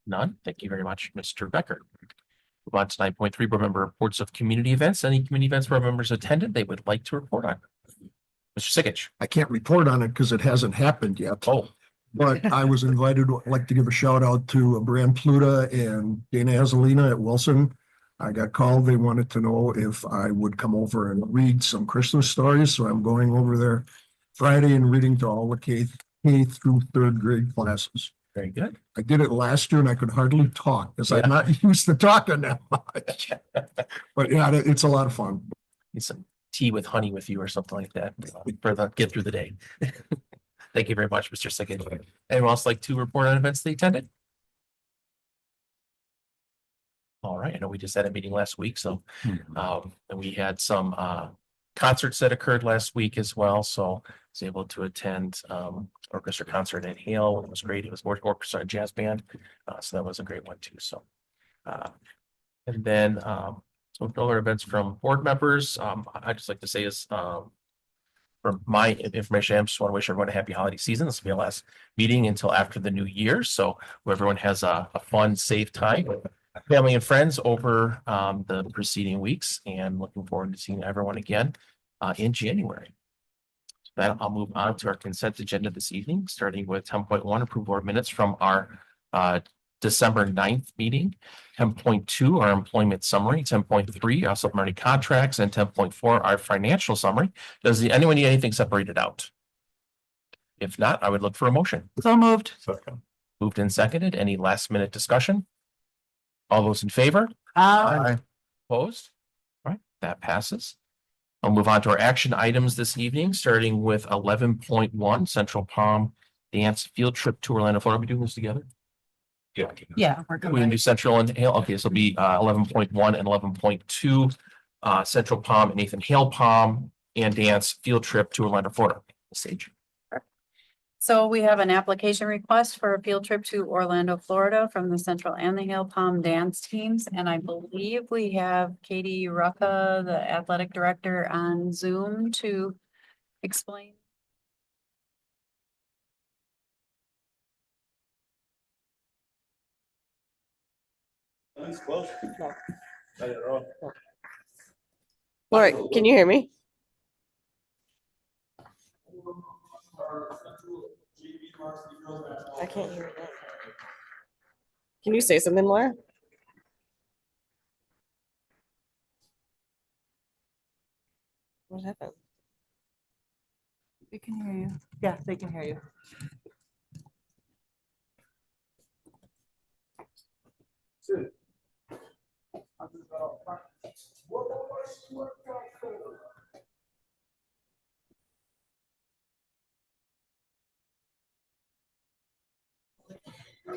None. Thank you very much, Mr. Becker. Move on to 9.3, board member reports of community events. Any community events board members attended they would like to report on? Mr. Sikich. I can't report on it because it hasn't happened yet. Oh, But I was invited, I'd like to give a shout out to Brian Pluta and Dana Azalina at Wilson. I got called. They wanted to know if I would come over and read some Christmas stories. So I'm going over there Friday and reading to all the K through third grade classes. very good. I did it last year and I could hardly talk because I'm not used to talking that much. But yeah, it's a lot of fun. Need some tea with honey with you or something like that for the get through the day. Thank you very much, Mr. Sikich. Anyone else like to report on events they attended? All right, I know we just had a meeting last week, so and we had some concerts that occurred last week as well. So I was able to attend orchestra concert at Hale. It was great. It was more orchestra and jazz band. So that was a great one too. So and then some other events from board members. I just like to say is from my information, I just want to wish everyone a happy holiday season. This will be our last meeting until after the new year. So everyone has a fun, safe time with family and friends over the preceding weeks, and looking forward to seeing everyone again in January. So that I'll move on to our consent agenda this evening, starting with 10.1, approval of minutes from our December 9th meeting. 10.2, our employment summary. 10.3, our supplementary contracts, and 10.4, our financial summary. Does anyone need anything separated out? If not, I would look for a motion. So moved. Moved and seconded. Any last minute discussion? All those in favor? Opposed? All right, that passes. I'll move on to our action items this evening, starting with 11.1, Central Palm Dance Field Trip to Orlando, Florida. Are we doing this together? Yeah, We're going to do Central and Hale. Okay, so it'll be 11.1 and 11.2, Central Palm and Nathan Hale Palm and Dance Field Trip to Orlando, Florida. Sage. So we have an application request for a field trip to Orlando, Florida from the Central and the Hale Palm dance teams. And I believe we have Katie Rucka, the athletic director, on Zoom to explain. Laura, can you hear me? I can't hear that. Can you say something, Laura? What happened? We can hear you. Yeah, they can hear you.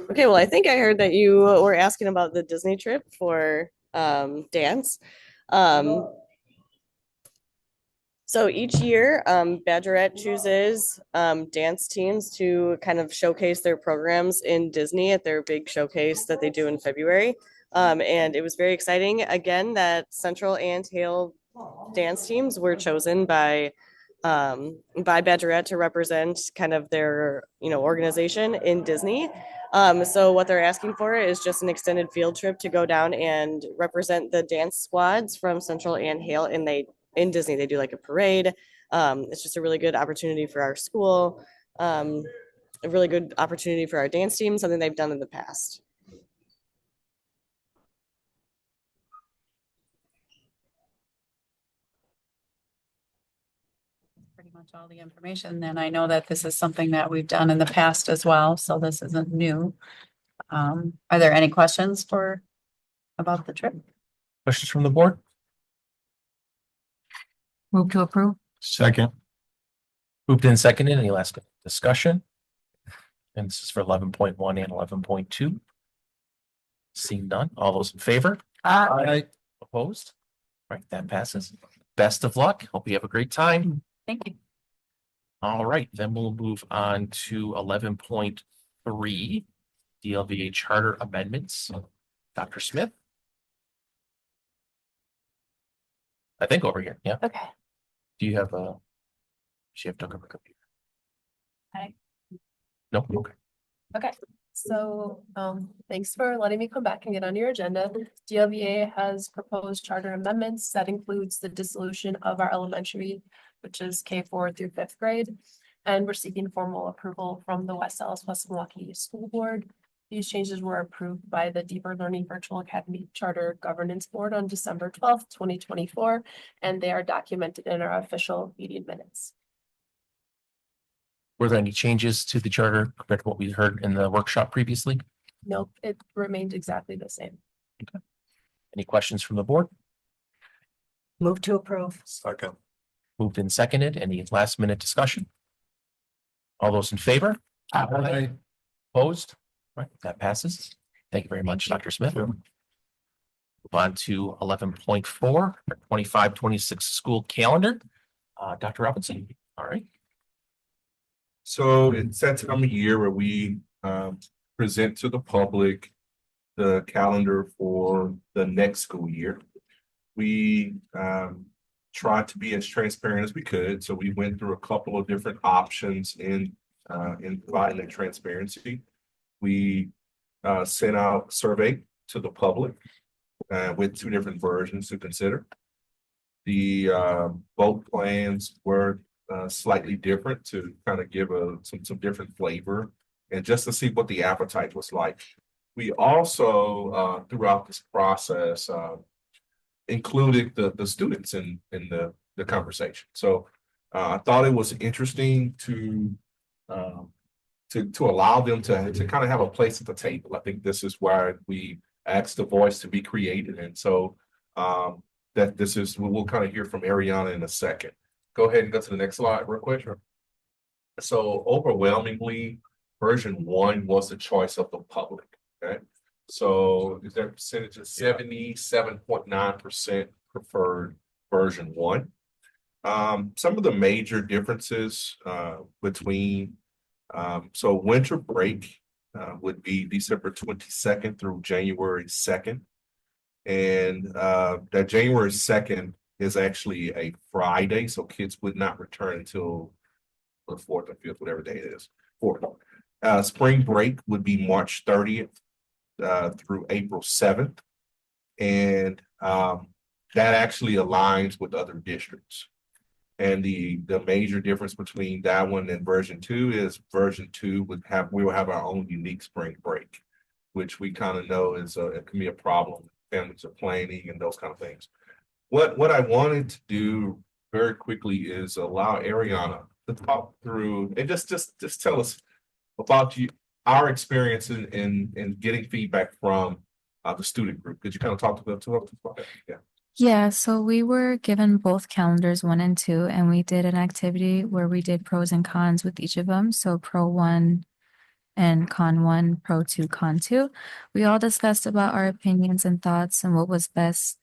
Okay, well, I think I heard that you were asking about the Disney trip for dance. So each year, Badgerette chooses dance teams to kind of showcase their programs in Disney at their big showcase that they do in February. And it was very exciting again that Central and Hale dance teams were chosen by Badgerette to represent kind of their organization in Disney. So what they're asking for is just an extended field trip to go down and represent the dance squads from Central and Hale, and in Disney they do like a parade. It's just a really good opportunity for our school, a really good opportunity for our dance team, something they've done in the past. Pretty much all the information. And I know that this is something that we've done in the past as well, so this isn't new. Are there any questions about the trip? Questions from the board? Move to approve. Second. Moved and seconded. Any last discussion? And this is for 11.1 and 11.2. Seeing none. All those in favor? Aye. Opposed? All right, that passes. Best of luck. Hope you have a great time. Thank you. All right, then we'll move on to 11.3, DLVA Charter Amendments. Dr. Smith? I think over here, yeah. Okay. Do you have a, she have to hook up a computer? Hi. No, okay. Okay, So, thanks for letting me come back and get on your agenda. DLVA has proposed charter amendments that includes the dissolution of our elementary, which is K4 through 5th grade. And we're seeking formal approval from the West Allis West Milwaukee School Board. These changes were approved by the Deeper Learning Virtual Academy Charter Governance Board on December 12th, 2024, and they are documented in our official meeting minutes. Were there any changes to the charter compared to what we heard in the workshop previously? Nope, it remained exactly the same. Any questions from the board? Move to approve. Second. Moved and seconded. Any last minute discussion? All those in favor? Opposed? Right, that passes. Thank you very much, Dr. Smith. Move on to 11.4, 25-26 school calendar. Dr. Robinson, all right. So it's that time of year where we present to the public the calendar for the next school year. We tried to be as transparent as we could, so we went through a couple of different options in providing that transparency. We sent out a survey to the public with 2 different versions to consider. The vote plans were slightly different to kind of give some different flavor and just to see what the appetite was like. We also throughout this process included the students in the conversation. So I thought it was interesting to allow them to kind of have a place at the table. I think this is why we asked the voice to be created, and so that this is we'll kind of hear from Ariana in a second. Go ahead and go to the next slide real quick. So overwhelmingly, version 1 was the choice of the public. Okay, so is there a percentage of 77.9% preferred version 1? Some of the major differences between so winter break would be December 22nd through January 2nd, and that January 2nd is actually a Friday, so kids would not return until the 4th or 5th, whatever day it is. 4th. Spring break would be March 30th through April 7th, and that actually aligns with other districts. And the major difference between that one and version 2 is version 2 we will have our own unique spring break, which we kind of know is it can be a problem. Families are planning and those kind of things. What I wanted to do very quickly is allow Ariana to talk through and just tell us about our experience in getting feedback from the student group. Could you kind of talk to them about that? Yeah. Yeah, so we were given both calendars 1 and 2, and we did an activity where we did pros and cons with each of them. So pro 1 and con 1, pro 2, con 2. We all discussed about our opinions and thoughts and what was best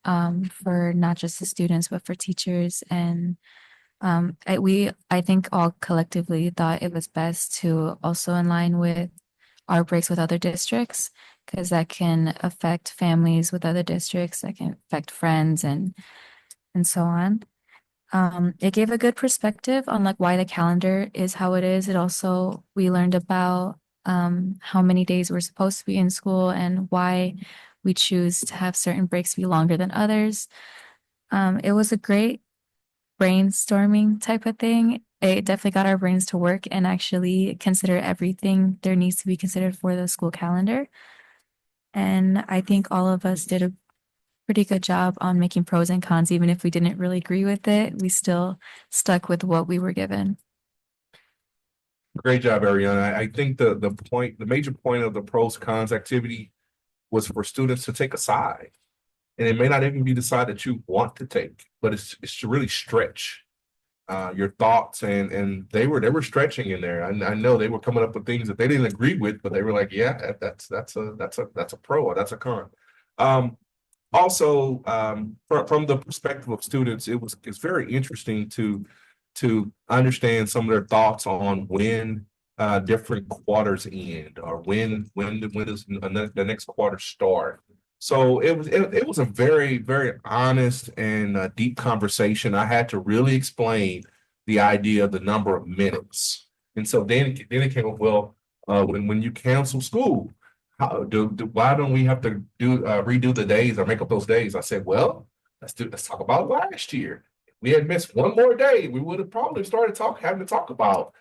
for not just the students, but for teachers. And I think all collectively thought it was best to also align with our breaks with other districts, because that can affect families with other districts, that can affect friends and so on. It gave a good perspective on like why the calendar is how it is. It also, we learned about how many days we're supposed to be in school and why we choose to have certain breaks be longer than others. It was a great brainstorming type of thing. It definitely got our brains to work and actually consider everything there needs to be considered for the school calendar. And I think all of us did a pretty good job on making pros and cons. Even if we didn't really agree with it, we still stuck with what we were given. Great job, Ariana. I think the major point of the pros cons activity was for students to take a side. And it may not even be the side that you want to take, but it's to really stretch your thoughts, and they were stretching in there. I know they were coming up with things that they didn't agree with, but they were like, yeah, that's a pro or that's a con. Also, from the perspective of students, it's very interesting to understand some of their thoughts on when different quarters end or when does the next quarter start. So it was a very, very honest and deep conversation. I had to really explain the idea of the number of minutes. And so then it came up, well, when you cancel school, why don't we have to redo the days or make up those days? I said, well, let's talk about last year. If we had missed one more day, we would have probably started having to talk about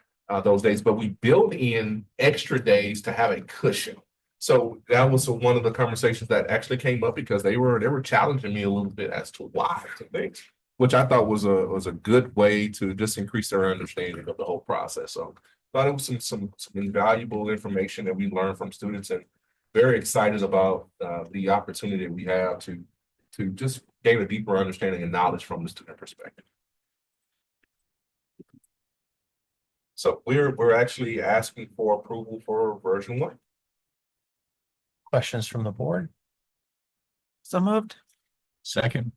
those days, but we built in extra days to have a cushion. So that was one of the conversations that actually came up because they were challenging me a little bit as to why things, which I thought was a good way to just increase their understanding of the whole process. So thought it was some invaluable information that we learned from students, and very excited about the opportunity we have to just gain a deeper understanding and knowledge from the student perspective. So we're actually asking for approval for version 1. Questions from the board? So moved. Second.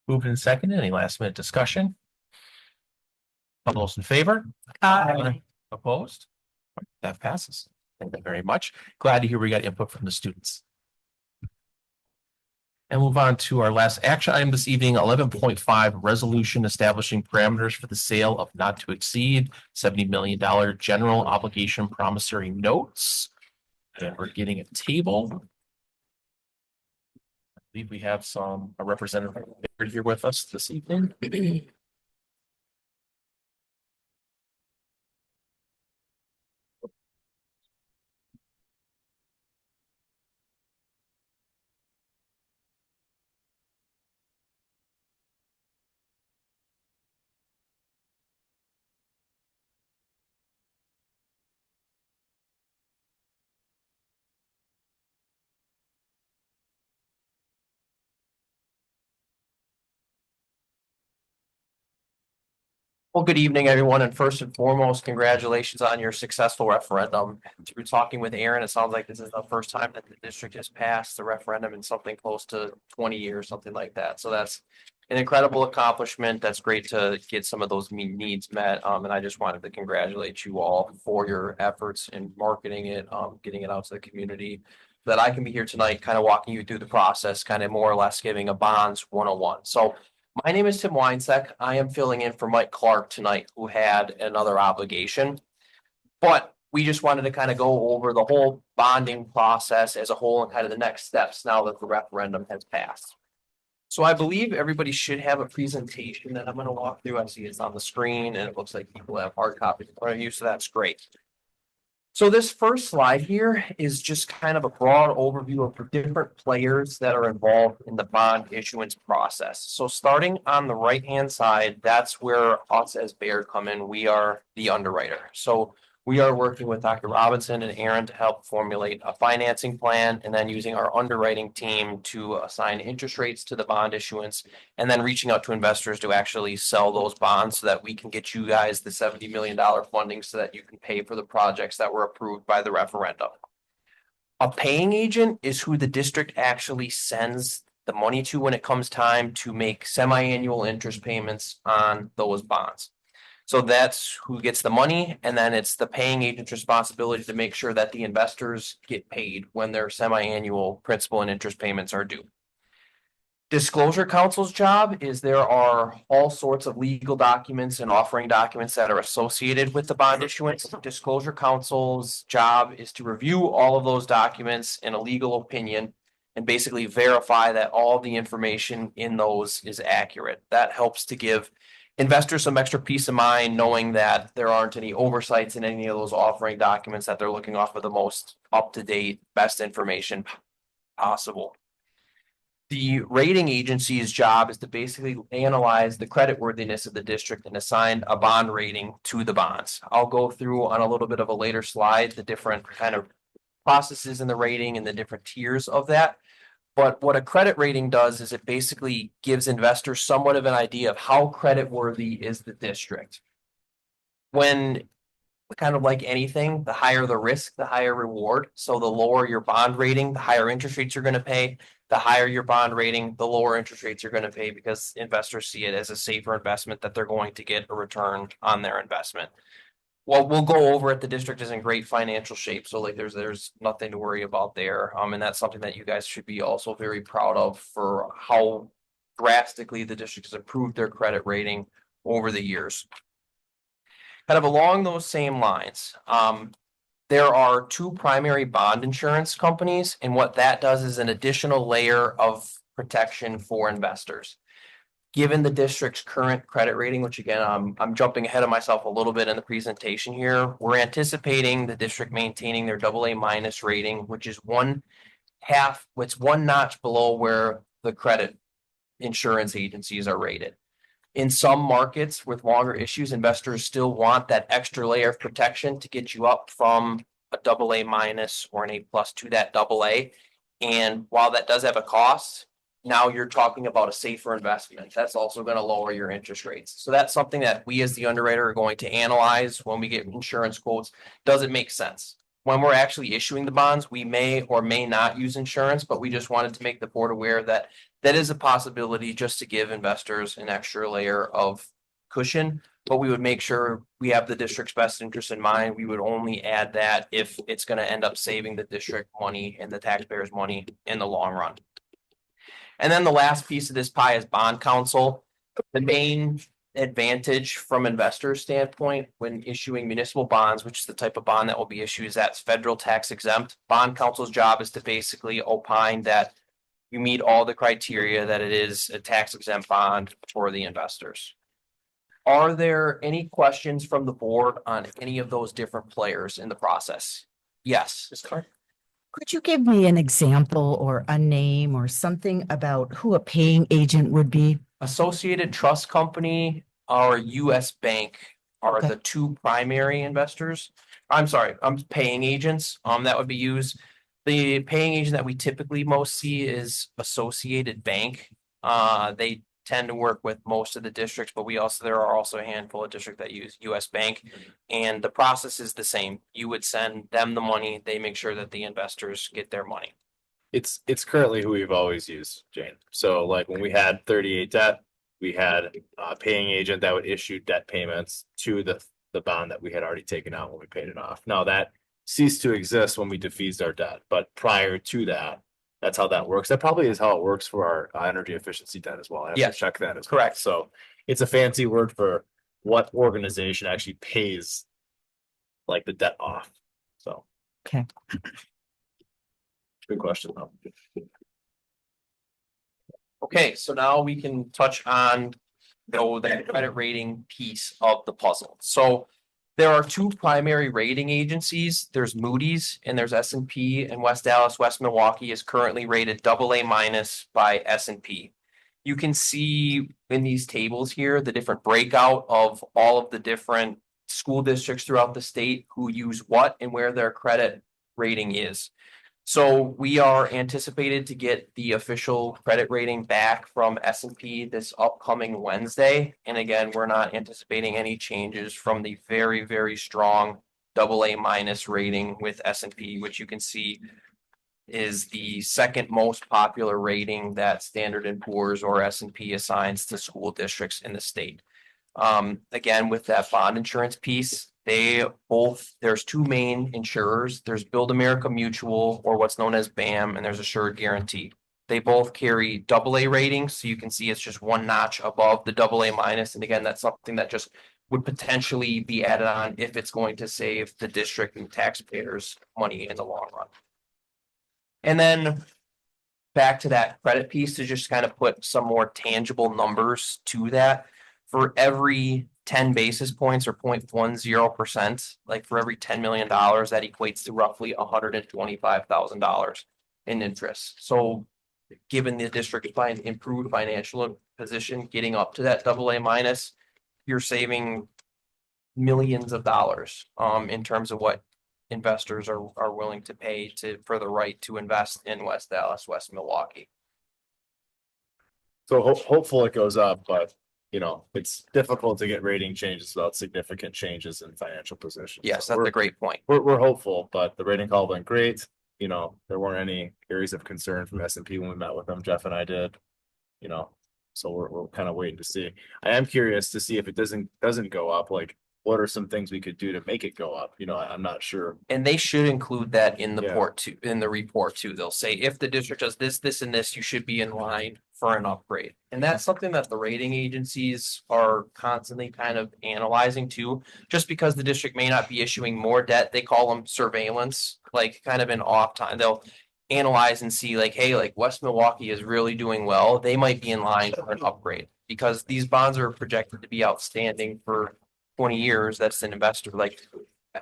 Moved and seconded. Any last minute discussion? All those in favor? Aye. Opposed? That passes. Thank you very much. Glad to hear we got input from the students. And move on to our last action item this evening, 11.5 resolution establishing parameters for the sale of not to exceed $70 million general obligation promissory notes. And we're getting a table. I believe we have a representative here with us this evening. Well, good evening, everyone, and first and foremost, congratulations on your successful referendum. Through talking with Aaron, it sounds like this is the first time that the district has passed the referendum in something close to 20 years, something like that. So that's an incredible accomplishment. That's great to get some of those needs met. And I just wanted to congratulate you all for your efforts in marketing it, getting it out to the community. That I can be here tonight, kind of walking you through the process, kind of more or less giving a bonds 101. So my name is Tim Weinsek. I am filling in for Mike Clark tonight, who had another obligation. But we just wanted to kind of go over the whole bonding process as a whole and kind of the next steps now that the referendum has passed. So I believe everybody should have a presentation that I'm going to walk through. I see it's on the screen and it looks like people have hard copies in front of you, so that's great. So this first slide here is just kind of a broad overview of the different players that are involved in the bond issuance process. So starting on the right-hand side, that's where us as Baird come in. We are the underwriter. So we are working with Dr. Robinson and Aaron to help formulate a financing plan, and then using our underwriting team to assign interest rates to the bond issuance, and then reaching out to investors to actually sell those bonds so that we can get you guys the $70 million funding so that you can pay for the projects that were approved by the referendum. A paying agent is who the district actually sends the money to when it comes time to make semi-annual interest payments on those bonds. So that's who gets the money, and then it's the paying agent's responsibility to make sure that the investors get paid when their semi-annual principal and interest payments are due. Disclosure counsel's job is there are all sorts of legal documents and offering documents that are associated with the bond issuance. Disclosure counsel's job is to review all of those documents in a legal opinion and basically verify that all the information in those is accurate. That helps to give investors some extra peace of mind knowing that there aren't any oversights in any of those offering documents, that they're looking off of the most up-to-date, best information possible. The rating agency's job is to basically analyze the creditworthiness of the district and assign a bond rating to the bonds. I'll go through on a little bit of a later slide the different kind of processes in the rating and the different tiers of that. But what a credit rating does is it basically gives investors somewhat of an idea of how creditworthy is the district. When, kind of like anything, the higher the risk, the higher reward. So the lower your bond rating, the higher interest rates you're going to pay. The higher your bond rating, the lower interest rates you're going to pay, because investors see it as a safer investment, that they're going to get a return on their investment. Well, we'll go over it. The district is in great financial shape, so like there's nothing to worry about there. And that's something that you guys should be also very proud of for how drastically the district has improved their credit rating over the years. Kind of along those same lines, there are two primary bond insurance companies, and what that does is an additional layer of protection for investors. Given the district's current credit rating, which again, I'm jumping ahead of myself a little bit in the presentation here, we're anticipating the district maintaining their AA- rating, which is one notch below where the credit insurance agencies are rated. In some markets with longer issues, investors still want that extra layer of protection to get you up from a AA- or an A+ to that AA. And while that does have a cost, now you're talking about a safer investment. That's also going to lower your interest rates. So that's something that we as the underwriter are going to analyze when we get insurance quotes. Does it make sense? When we're actually issuing the bonds, we may or may not use insurance, but we just wanted to make the board aware that that is a possibility just to give investors an extra layer of cushion. But we would make sure we have the district's best interest in mind. We would only add that if it's going to end up saving the district money and the taxpayers' money in the long run. And then the last piece of this pie is bond counsel. The main advantage from investors' standpoint when issuing municipal bonds, which is the type of bond that will be issued, is that's federal tax exempt. Bond counsel's job is to basically opine that you meet all the criteria, that it is a tax exempt bond for the investors. Are there any questions from the board on any of those different players in the process? Yes, Ms. Clark. Could you give me an example or a name or something about who a paying agent would be? Associated Trust Company or US Bank are Okay. the two primary investors. I'm sorry, paying agents, that would be used. The paying agent that we typically most see is Associated Bank. They tend to work with most of the districts, but there are also a handful of districts that use US Bank. And the process is the same. You would send them the money, they make sure that the investors get their money. It's currently who we've always used, Jane. So like when we had 38 debt, we had a paying agent that would issue debt payments to the bond that we had already taken out when we paid it off. Now that ceased to exist when we defeased our debt, but prior to that, that's how that works. That probably is how it works for our energy efficiency debt as well. I have to Yes. check that as well. Correct. So it's a fancy word for what organization actually pays like the debt off. So. Okay. Good question though. Okay, so now we can touch on the credit rating piece of the puzzle. So there are two primary rating agencies. There's Moody's and there's S&P, and West Dallas, West Milwaukee is currently rated AA- by S&P. You can see in these tables here the different breakout of all of the different school districts throughout the state who use what and where their credit rating is. So we are anticipated to get the official credit rating back from S&P this upcoming Wednesday. And again, we're not anticipating any changes from the very, very strong AA- rating with S&P, which you can see is the second most popular rating that Standard & Poor's or S&P assigns to school districts in the state. Again, with that bond insurance piece, there's two main insurers. There's Build America Mutual, or what's known as BAM, and there's Assured Guarantee. They both carry AA ratings, so you can see it's just one notch above the AA-. And again, that's something that just would potentially be added on if it's going to save the district and taxpayers money in the long run. And then back to that credit piece to just kind of put some more tangible numbers to that. For every 10 basis points or 0.10%, like for every $10 million, that equates to roughly $125,000 in interest. So given the district's improved financial position, getting up to that AA-, you're saving millions of dollars in terms of what investors are willing to pay for the right to invest in West Dallas, West Milwaukee. So hopeful it goes up, but it's difficult to get rating changes without significant changes in financial position. Yes, So that's a great point. We're hopeful, but the rating call went great. There weren't any areas of concern from S&P when we met with them. Jeff and I did. So we're kind of waiting to see. I am curious to see if it doesn't go up. Like, what are some things we could do to make it go up? I'm not sure. And they should include that in the report too. They'll say if the district does this, and this, you should be in line for an upgrade. And that's something that the rating agencies are constantly kind of analyzing too. Just because the district may not be issuing more debt, they call them surveillance, like kind of an off time. They'll analyze and see like, hey, like West Milwaukee is really doing well. They might be in line for an upgrade because these bonds are projected to be outstanding for 20 years. That's an investor. Like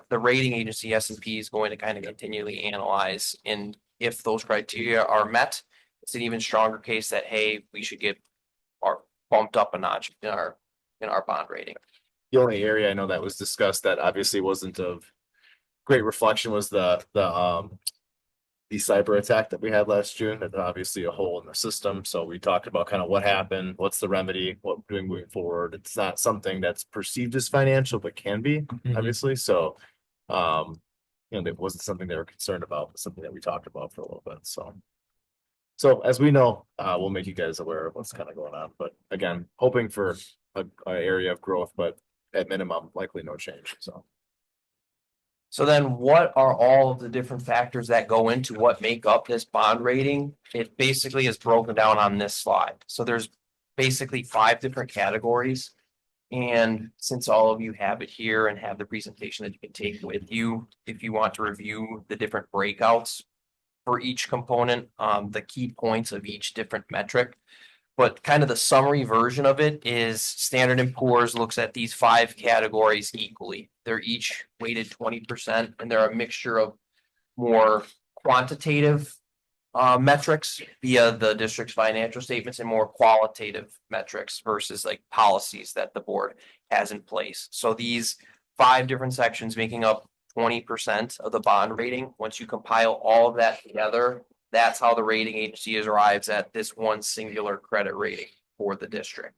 the rating agency S&P is going to kind of continually analyze, and if those criteria are met, it's an even stronger case that, hey, we should get our bumped up a notch in our bond rating. The only area I know that was discussed that obviously wasn't of great reflection was the cyber attack that we had last June. That's obviously a hole in the system. So we talked about kind of what happened, what's the remedy, what we're doing moving forward. It's not something that's perceived as financial, but can be, obviously. So it wasn't something they were concerned about, but something that we talked about for a little bit. So as we know, we'll make you guys aware of what's kind of going on. But again, hoping for a area of growth, but at minimum, likely no change. So then what are all of the different factors that go into what make up this bond rating? It basically is broken down on this slide. So there's basically 5 different categories. And since all of you have it here and have the presentation that you can take with you, if you want to review the different breakouts for each component, the key points of each different metric. But kind of the summary version of it is Standard & Poor's looks at these 5 categories equally. They're each weighted 20%, and they're a mixture of more quantitative metrics via the district's financial statements and more qualitative metrics versus like policies that the board has in place. So these 5 different sections making up 20% of the bond rating. Once you compile all of that together, that's how the rating agency arrives at this one singular credit rating for the district.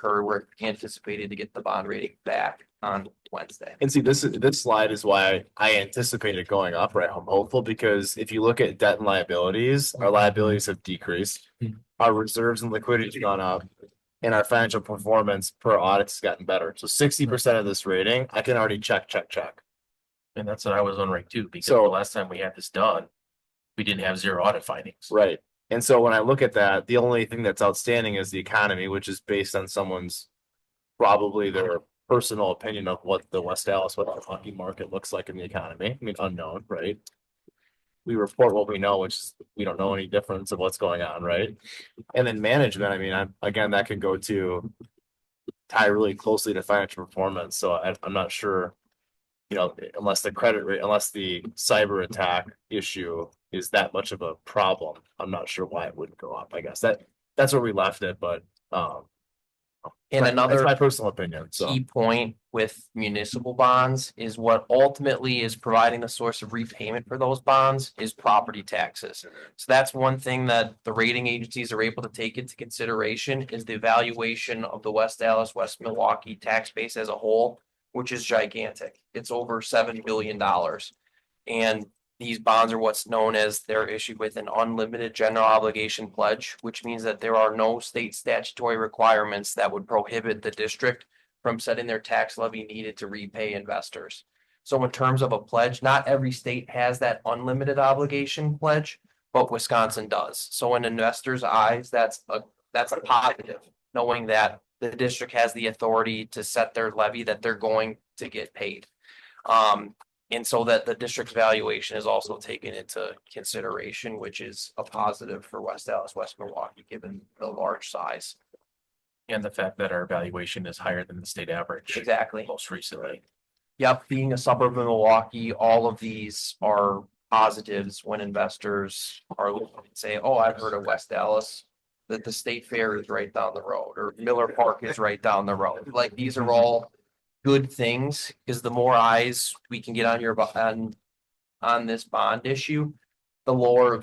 We're anticipated to get the bond rating back on Wednesday. And see, this slide is why I anticipated going up, right? I'm hopeful because if you look at debt and liabilities, our liabilities have decreased. Our reserves and liquidity have gone up, and our financial performance per audit has gotten better. So 60% of this rating, I can already check. And that's what I was wondering too, because the last time we had this done, we didn't have 0 audit findings. Right. And so when I look at that, the only thing that's outstanding is the economy, which is based on someone's probably their personal opinion of what the West Dallas hockey market looks like in the economy. I mean, unknown, right? We report what we know, which is we don't know any difference of what's going on, right? And then management, I mean, again, that can go to tie really closely to financial performance. So I'm not sure, unless the credit rate, unless the cyber attack issue is that much of a problem, I'm not sure why it wouldn't go up. I guess that's where we left it, but and another that's my personal opinion. Key point with municipal bonds is what ultimately is providing the source of repayment for those bonds is property taxes. So that's one thing that the rating agencies are able to take into consideration is the evaluation of the West Dallas, West Milwaukee tax base as a whole, which is gigantic. It's over $7 billion. And these bonds are what's known as they're issued with an unlimited general obligation pledge, which means that there are no state statutory requirements that would prohibit the district from setting their tax levy needed to repay investors. So in terms of a pledge, not every state has that unlimited obligation pledge, but Wisconsin does. So in investors' eyes, that's a positive, knowing that the district has the authority to set their levy that they're going to get paid. And so that the district's valuation is also taken into consideration, which is a positive for West Dallas, West Milwaukee, given the large size. And the fact that our valuation is higher than the state average. Exactly. Most recently. Yep, being a suburb of Milwaukee, all of these are positives when investors are looking and say, oh, I've heard of West Dallas, that the state fair is right down the road, or Miller Park is right down the road. Like these are all good things, because the more eyes we can get on this bond issue, the lower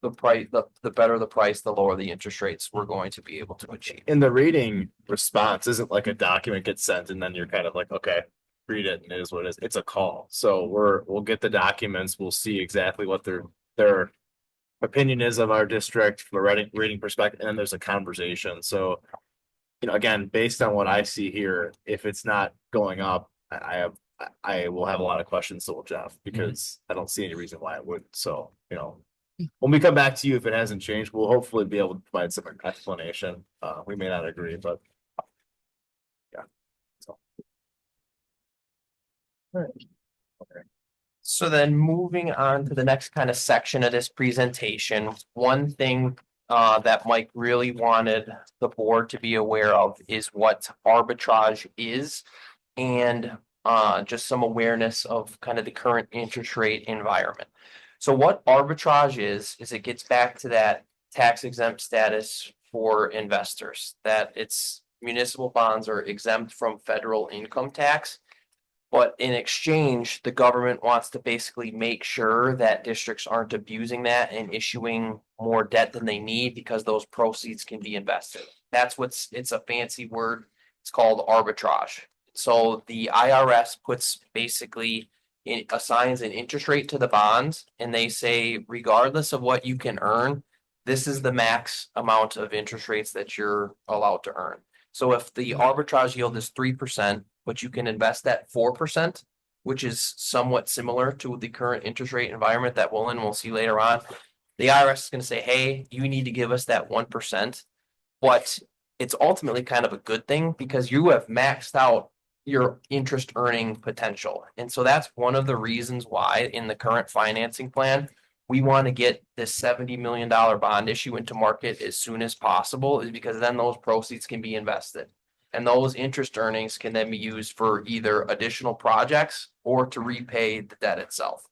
the price, the better the price, the lower the interest rates we're going to be able to achieve. And the rating response isn't like a document gets sent and then you're kind of like, okay, read it and it is what it is. It's a call. So we'll get the documents, we'll see exactly what their opinion is of our district from a rating perspective, and then there's a conversation. So again, based on what I see here, if it's not going up, I will have a lot of questions to Jeff, because I don't see any reason why it wouldn't. So, when we come back to you, if it hasn't changed, we'll hopefully be able to provide some explanation. We may not agree, but. Yeah. So. So then moving on to the next kind of section of this presentation, one thing that Mike really wanted the board to be aware of is what arbitrage is. And just some awareness of kind of the current interest rate environment. So what arbitrage is it gets back to that tax exempt status for investors, that it's municipal bonds are exempt from federal income tax. But in exchange, the government wants to basically make sure that districts aren't abusing that and issuing more debt than they need because those proceeds can be invested. It's a fancy word. It's called arbitrage. So the IRS assigns an interest rate to the bonds, and they say, regardless of what you can earn, this is the max amount of interest rates that you're allowed to earn. So if the arbitrage yield is 3%, but you can invest at 4%, which is somewhat similar to the current interest rate environment that we'll see later on, the IRS is going to say, hey, you need to give us that 1%. But it's ultimately kind of a good thing because you have maxed out your interest earning potential. And so that's one of the reasons why in the current financing plan, we want to get this $70 million bond issue into market as soon as possible, is because then those proceeds can be invested. And those interest earnings can then be used for either additional projects or to repay the debt itself.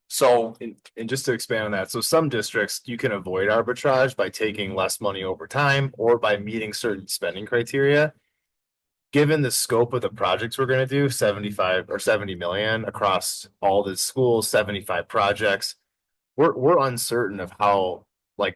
So, and just to expand on that, so some districts, you can avoid arbitrage by taking less money over time or by meeting certain spending criteria. Given the scope of the projects we're gonna do, 75 or 70 million across all the schools, 75 projects, we're uncertain of how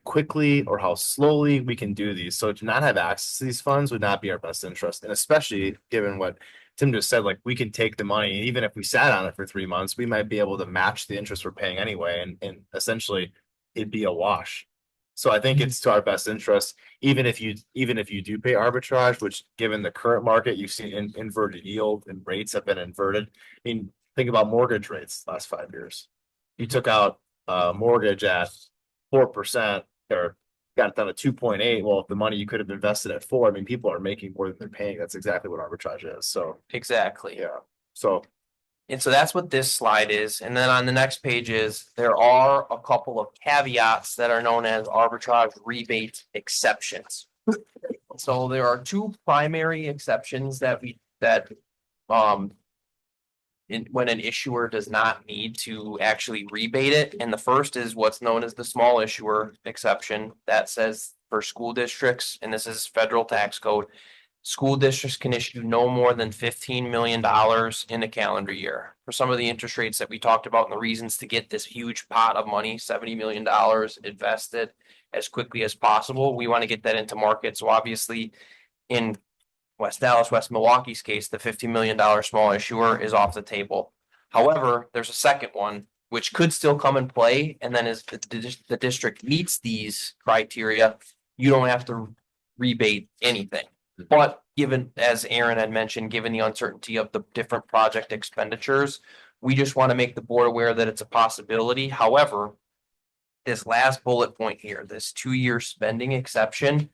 quickly or how slowly we can do these. So to not have access to these funds would not be our best interest. And especially given what Tim just said, we can take the money, and even if we sat on it for 3 months, we might be able to match the interest we're paying anyway, and essentially it'd be a wash. So I think it's to our best interest, even if you do pay arbitrage, which given the current market, you've seen inverted yield and rates have been inverted. I mean, think about mortgage rates the last 5 years. You took out a mortgage at 4% or got it down to 2.8. Well, if the money you could have invested at 4, I mean, people are making more than they're paying. That's exactly what arbitrage is. So exactly. Yeah. So that's what this slide is. And then on the next page there are a couple of caveats that are known as arbitrage rebate exceptions. So there are 2 primary exceptions when an issuer does not need to actually rebate it. And the first is what's known as the small issuer exception that says for school districts, and this is federal tax code, school districts can issue no more than $15 million in a calendar year. For some of the interest rates that we talked about and the reasons to get this huge pot of money, $70 million invested as quickly as possible, we want to get that into market. So obviously in West Dallas, West Milwaukee's case, the $50 million small issuer is off the table. However, there's a second one, which could still come in play. And then as the district meets these criteria, you don't have to rebate anything. But given, as Aaron had mentioned, given the uncertainty of the different project expenditures, we just want to make the board aware that it's a possibility. However, this last bullet point here, this 2-year spending exception,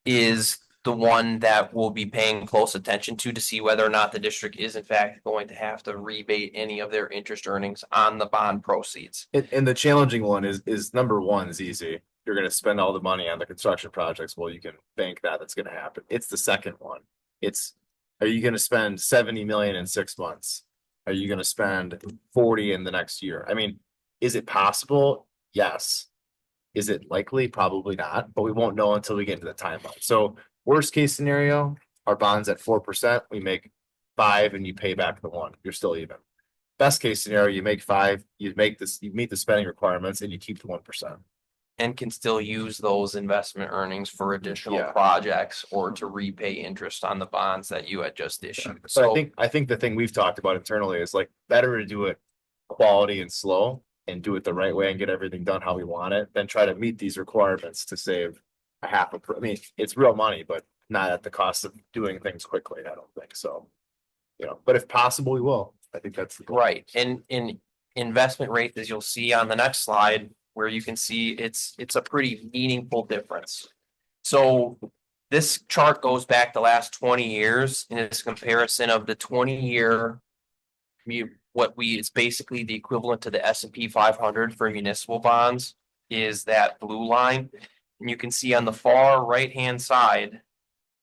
is the one that we'll be paying close attention to see whether or not the district is in fact going to have to rebate any of their interest earnings on the bond proceeds. And the challenging one is number 1 is easy. You're going to spend all the money on the construction projects. Well, you can bank that's going to happen. It's the second one. Are you going to spend 70 million in 6 months? Are you going to spend 40 in the next year? I mean, is it possible? Yes. Is it likely? Probably not, but we won't know until we get into the timeline. So worst case scenario, our bond's at 4%, we make 5 and you pay back the 1. You're still even. Best case scenario, you make 5, you meet the spending requirements and you keep the 1%. And can still use those investment earnings for additional projects or to repay interest on the bonds that you had just issued. So I think the thing we've talked about internally is better to do it quality and slow and do it the right way and get everything done how we want it than try to meet these requirements to save I mean, it's real money, but not at the cost of doing things quickly. I don't think so. But if possible, we will. I think that's the goal. Right. And in investment rate, as you'll see on the next slide, where you can see it's a pretty meaningful difference. So this chart goes back the last 20 years and it's a comparison of the 20-year. It's basically the equivalent to the S&P 500 for municipal bonds is that blue line. And you can see on the far right-hand side,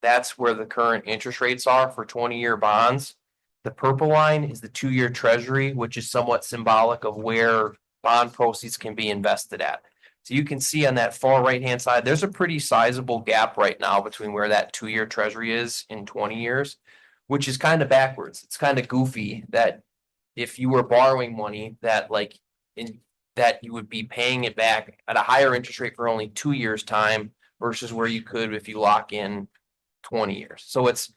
that's where the current interest rates are for 20-year bonds. The purple line is the 2-year treasury, which is somewhat symbolic of where bond proceeds can be invested at. So you can see on that far right-hand side, there's a pretty sizable gap right now between where that 2-year treasury is in 20 years, which is kind of backwards. It's kind of goofy that if you were borrowing money that you would be paying it back at a higher interest rate for only 2 years' time versus where you could if you lock in 20 years. So it's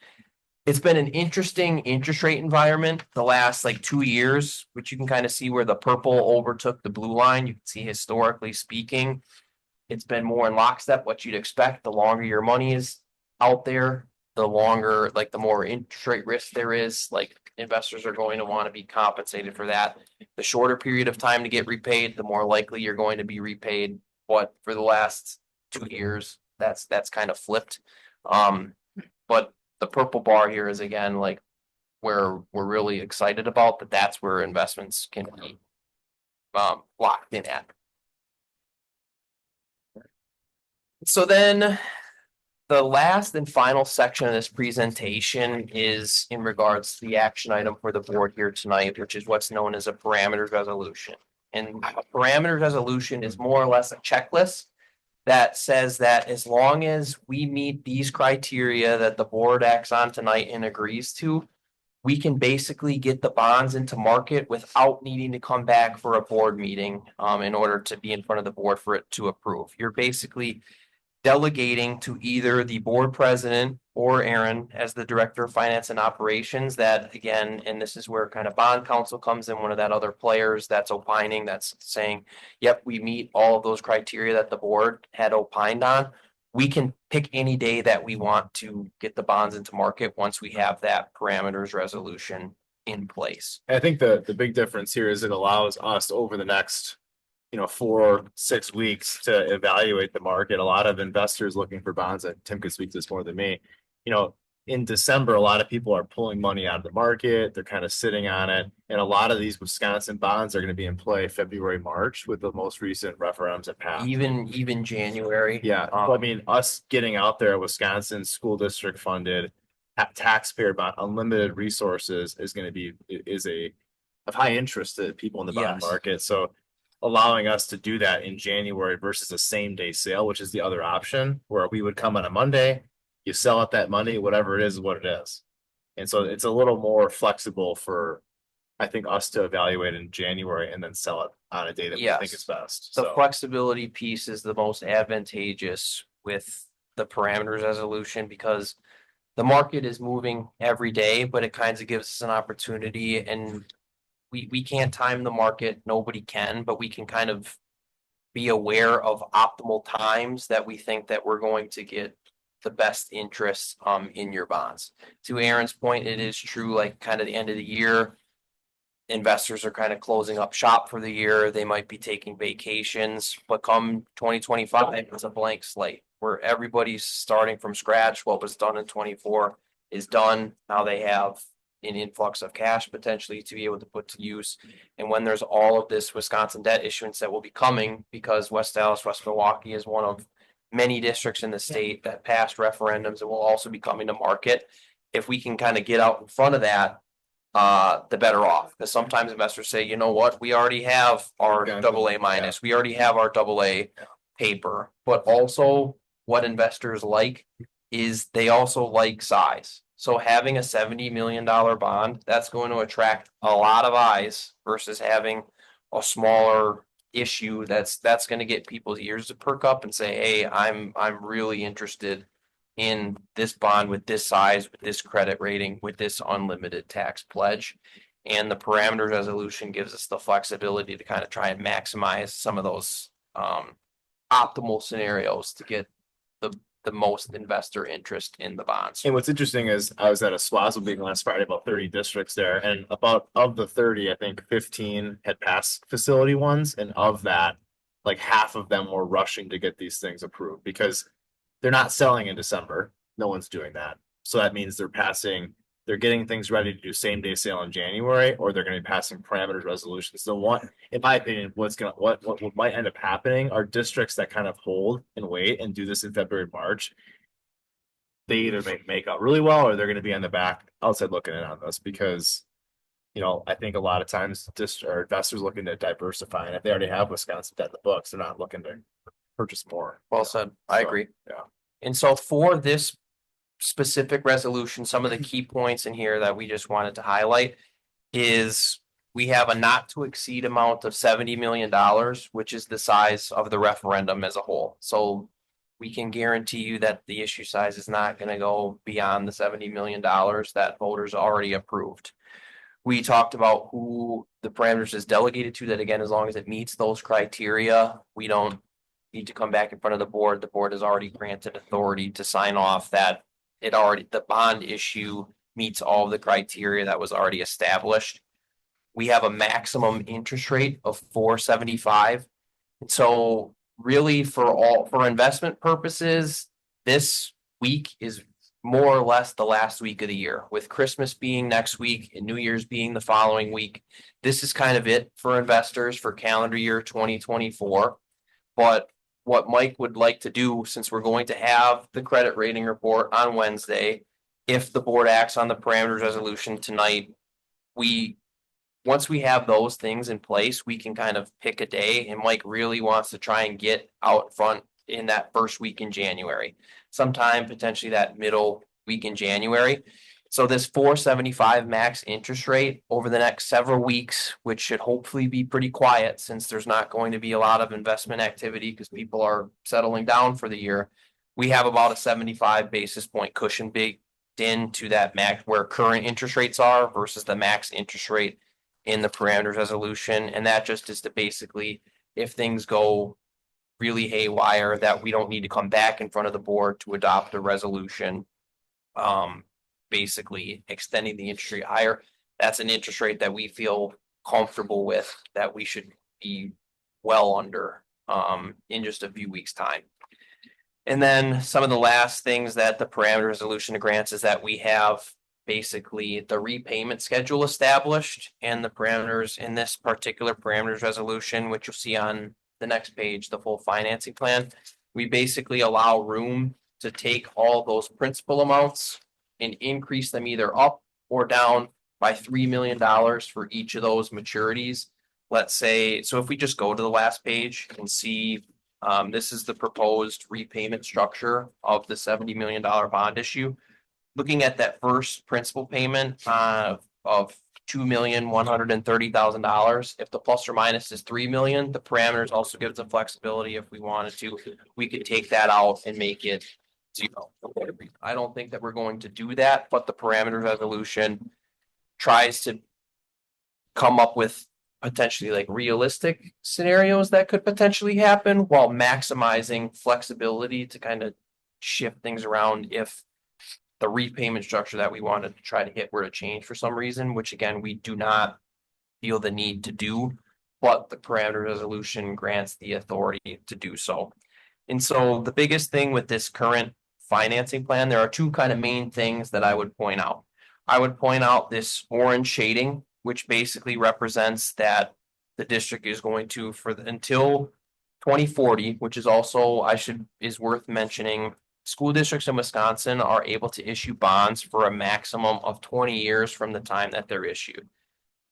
been an interesting interest rate environment the last 2 years, which you can kind of see where the purple overtook the blue line. You can see historically speaking, it's been more in lockstep what you'd expect. The longer your money is out there, the longer, the more interest rate risk there is, investors are going to want to be compensated for that. The shorter period of time to get repaid, the more likely you're going to be repaid. But for the last 2 years, that's kind of flipped. But the purple bar here is again where we're really excited about that's where investments can be locked in at. So then the last and final section of this presentation is in regards to the action item for the board here tonight, which is what's known as a parameters resolution. And a parameters resolution is more or less a checklist that says that as long as we meet these criteria that the board acts on tonight and agrees to, we can basically get the bonds into market without needing to come back for a board meeting in order to be in front of the board for it to approve. You're basically delegating to either the board president or Aaron as the director of finance and operations that again, and this is where kind of bond counsel comes in, one of that other players that's opining, that's saying, yep, we meet all of those criteria that the board had opined on. We can pick any day that we want to get the bonds into market once we have that parameters resolution in place. I think the big difference here is it allows us over the next 4-6 weeks to evaluate the market. A lot of investors looking for bonds, and Tim could speak to this more than me. In December, a lot of people are pulling money out of the market. They're kind of sitting on it. And a lot of these Wisconsin bonds are going to be in play February, March with the most recent referendums that passed. Even January. Yeah. I mean, us getting out there, Wisconsin school district funded, taxpayer bond, unlimited resources is of high interest to people in the bond market. So allowing us to do that in January versus a same day sale, which is the other option, where we would come on a Monday, you sell out that Monday, whatever it is what it is. And so it's a little more flexible for, I think, us to evaluate in January and then sell it on a day that we think is best. The flexibility piece is the most advantageous with the parameters resolution because the market is moving every day, but it kind of gives us an opportunity, and we can't time the market, nobody can, but we can kind of be aware of optimal times that we think that we're going to get the best interest in your bonds. To Aaron's point, it is true, like kind of the end of the year, investors are kind of closing up shop for the year. They might be taking vacations, but come 2025, it's a blank slate where everybody's starting from scratch. What was done in 24 is done. Now they have an influx of cash potentially to be able to put to use. And when there's all of this Wisconsin debt issuance that will be coming, because West Dallas, West Milwaukee is one of many districts in the state that passed referendums and will also be coming to market. If we can kind of get out in front of that, the better off. Because sometimes investors say, you know what, we already have our AA minus, we already have our AA paper. But also what investors like is they also like size. So having a $70 million bond, that's going to attract a lot of eyes versus having a smaller issue that's going to get people's ears to perk up and say, hey, I'm really interested in this bond with this size, with this credit rating, with this unlimited tax pledge. And the parameter resolution gives us the flexibility to kind of try and maximize some of those optimal scenarios to get the most investor interest in the bonds. And what's interesting is I was at a SWASL meeting last Friday, about 30 districts there, and about of the 30, I think 15 had passed facility ones, and of that, like half of them were rushing to get these things approved because they're not selling in December. No one's doing that. So that means they're getting things ready to do same day sale in January, or they're going to be passing parameters resolutions. So one, in my opinion, what might end up happening are districts that kind of hold and wait and do this in February, March. They either make out really well, or they're going to be on the back outside looking in on this because, I think a lot of times or investors looking to diversify, and if they already have Wisconsin debt in the books, they're not looking to purchase more. Well said. I So, agree. Yeah. And so for this specific resolution, some of the key points in here that we just wanted to highlight is we have a not to exceed amount of $70 million, which is the size of the referendum as a whole. So we can guarantee you that the issue size is not going to go beyond the $70 million that voters already approved. We talked about who the parameters is delegated to, that again, as long as it meets those criteria, we don't need to come back in front of the board. The board has already granted authority to sign off that the bond issue meets all of the criteria that was already established. We have a maximum interest rate of 4.75. And so really for investment purposes, this week is more or less the last week of the year, with Christmas being next week and New Year's being the following week. This is kind of it for investors for calendar year 2024. But what Mike would like to do, since we're going to have the credit rating report on Wednesday, if the board acts on the parameters resolution tonight, once we have those things in place, we can kind of pick a day, and Mike really wants to try and get out front in that first week in January, sometime potentially that middle week in January. So this 4.75 max interest rate over the next several weeks, which should hopefully be pretty quiet since there's not going to be a lot of investment activity because people are settling down for the year. We have about a 75 basis point cushion baked into that max where current interest rates are versus the max interest rate in the parameters resolution. And that just is to basically, if things go really haywire, that we don't need to come back in front of the board to adopt a resolution. Basically extending the interest rate higher. That's an interest rate that we feel comfortable with, that we should be well under in just a few weeks' time. And then some of the last things that the parameter resolution grants is that we have basically the repayment schedule established, and the parameters in this particular parameters resolution, which you'll see on the next page, the full financing plan. We basically allow room to take all those principal amounts and increase them either up or down by $3 million for each of those maturities. Let's say, so if we just go to the last page and see, this is the proposed repayment structure of the $70 million bond issue. Looking at that first principal payment of $2,130,000, if the plus or minus is $3 million, the parameters also gives us flexibility if we wanted to. We could take that out and make it zero. I don't think that we're going to do that, but the parameter resolution tries to come up with potentially like realistic scenarios that could potentially happen while maximizing flexibility to kind of shift things around if the repayment structure that we wanted to try to hit were to change for some reason, which again, we do not feel the need to do, but the parameter resolution grants the authority to do so. And so the biggest thing with this current financing plan, there are two kind of main things that I would point out. I would point out this orange shading, which basically represents that the district is going to, until 2040, which is also, is worth mentioning, school districts in Wisconsin are able to issue bonds for a maximum of 20 years from the time that they're issued.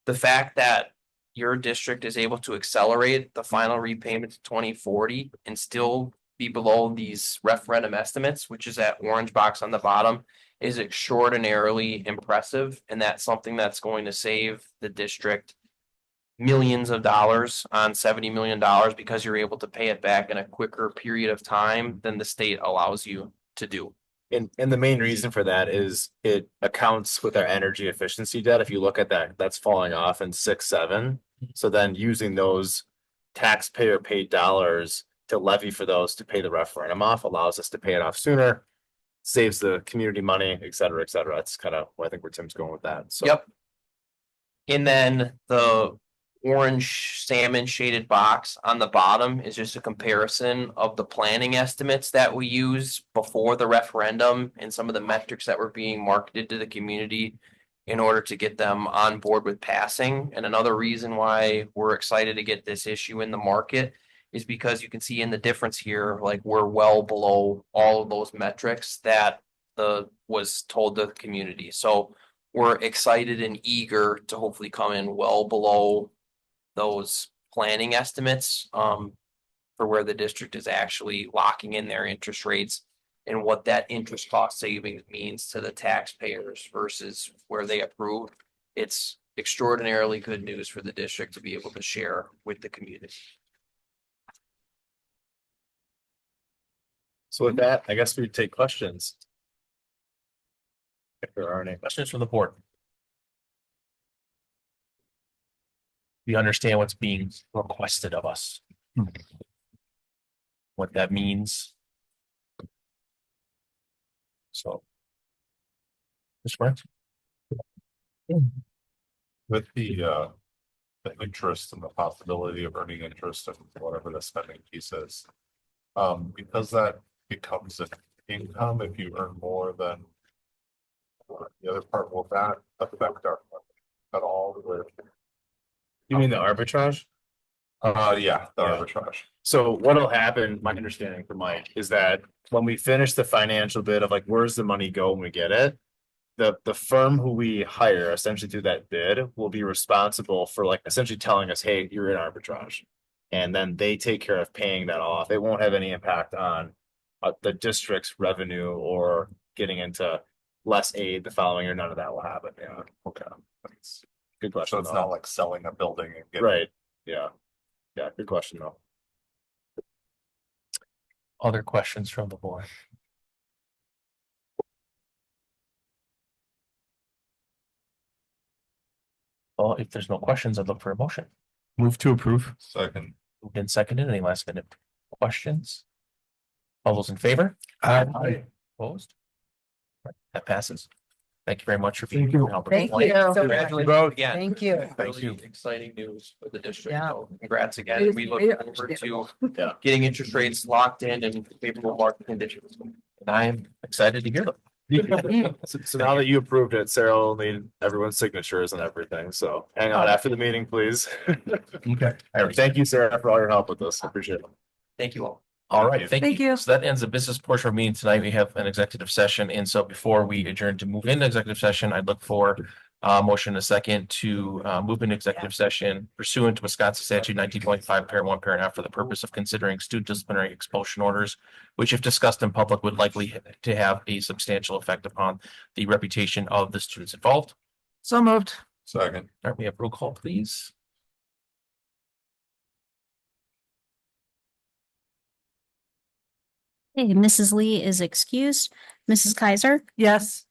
The fact that your district is able to accelerate the final repayment to 2040 and still be below these referendum estimates, which is that orange box on the bottom, is extraordinarily impressive. And that's something that's going to save the district millions of dollars on $70 million because you're able to pay it back in a quicker period of time than the state allows you to do. And the main reason for that is it accounts with our energy efficiency debt. If you look at that, that's falling off in 6-7. So then using those taxpayer paid dollars to levy for those to pay the referendum off allows us to pay it off sooner, saves the community money, et cetera, et cetera. That's kind of, I think, where Tim's going with that. So. Yep. And then the orange salmon shaded box on the bottom is just a comparison of the planning estimates that we used before the referendum and some of the metrics that were being marketed to the community in order to get them on board with passing. And another reason why we're excited to get this issue in the market is because you can see in the difference here, like we're well below all of those metrics that was told to the community. So we're excited and eager to hopefully come in well below those planning estimates for where the district is actually locking in their interest rates and what that interest cost savings means to the taxpayers versus where they approve. It's extraordinarily good news for the district to be able to share with the community. So with that, I guess we take questions. If there are any. Questions from the board? We understand what's being requested of us. What that means. So. Mr. Brent? With the interest and the possibility of earning interest and whatever the spending piece is. Because that becomes an income if you earn more than the other part, will that affect our at all with? You mean the arbitrage? Yeah, the Yeah. arbitrage. So what'll happen, my understanding from Mike, is that when we finish the financial bid of like, where's the money go when we get it? The firm who we hire essentially through that bid will be responsible for like essentially telling us, hey, you're in arbitrage. And then they take care of paying that off. It won't have any impact on the district's revenue or getting into less aid the following year. None of that will happen. Yeah. Okay. Good question. So it's though. not like selling a building and getting. Right. Yeah. Yeah. Good question though. Other questions from the board? Well, if there's no questions, I'd look for a motion. Move to approve. Second. Moved and seconded. Any last minute questions? All those in favor? Aye. Opposed? Right, that passes. Thank you very much for being Thank here. you. and helping Thank us. you. Congratulations again. Thank you. Really exciting news for the district. Yeah. So congrats again. We look forward to Yeah. getting interest rates locked in and favorable market conditions. And I am excited to hear them. So now that you approved it, Sarah will need everyone's signatures and everything. So hang on after the meeting, please. Okay. And thank you, Sarah, for all your help with this. I appreciate it. Thank you all. All right, thank you. So that ends the business portion of our meeting tonight. We have an executive session. And so before we adjourn to move into executive session, I'd look for motion and a second to move into executive session pursuant to Wisconsin statute 19.5 parent 1 parent F for the purpose of considering student disciplinary expulsion orders, which if discussed in public would likely to have a substantial effect upon the reputation of the students involved. So moved. Second. All right, we have roll call, please. Okay, Mrs. Lee is excused. Mrs. Kaiser, Yes.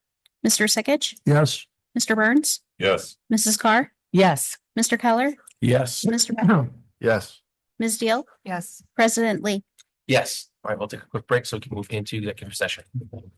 Mr. Sikich, Yes. Mr. Burns, Yes. Mrs. Carr, Yes. Mr. Keller, Yes. Mr. Becker, Yes. Ms. Deal, Yes. President Lee. Yes. All right, we'll take a quick break so we can move into executive session.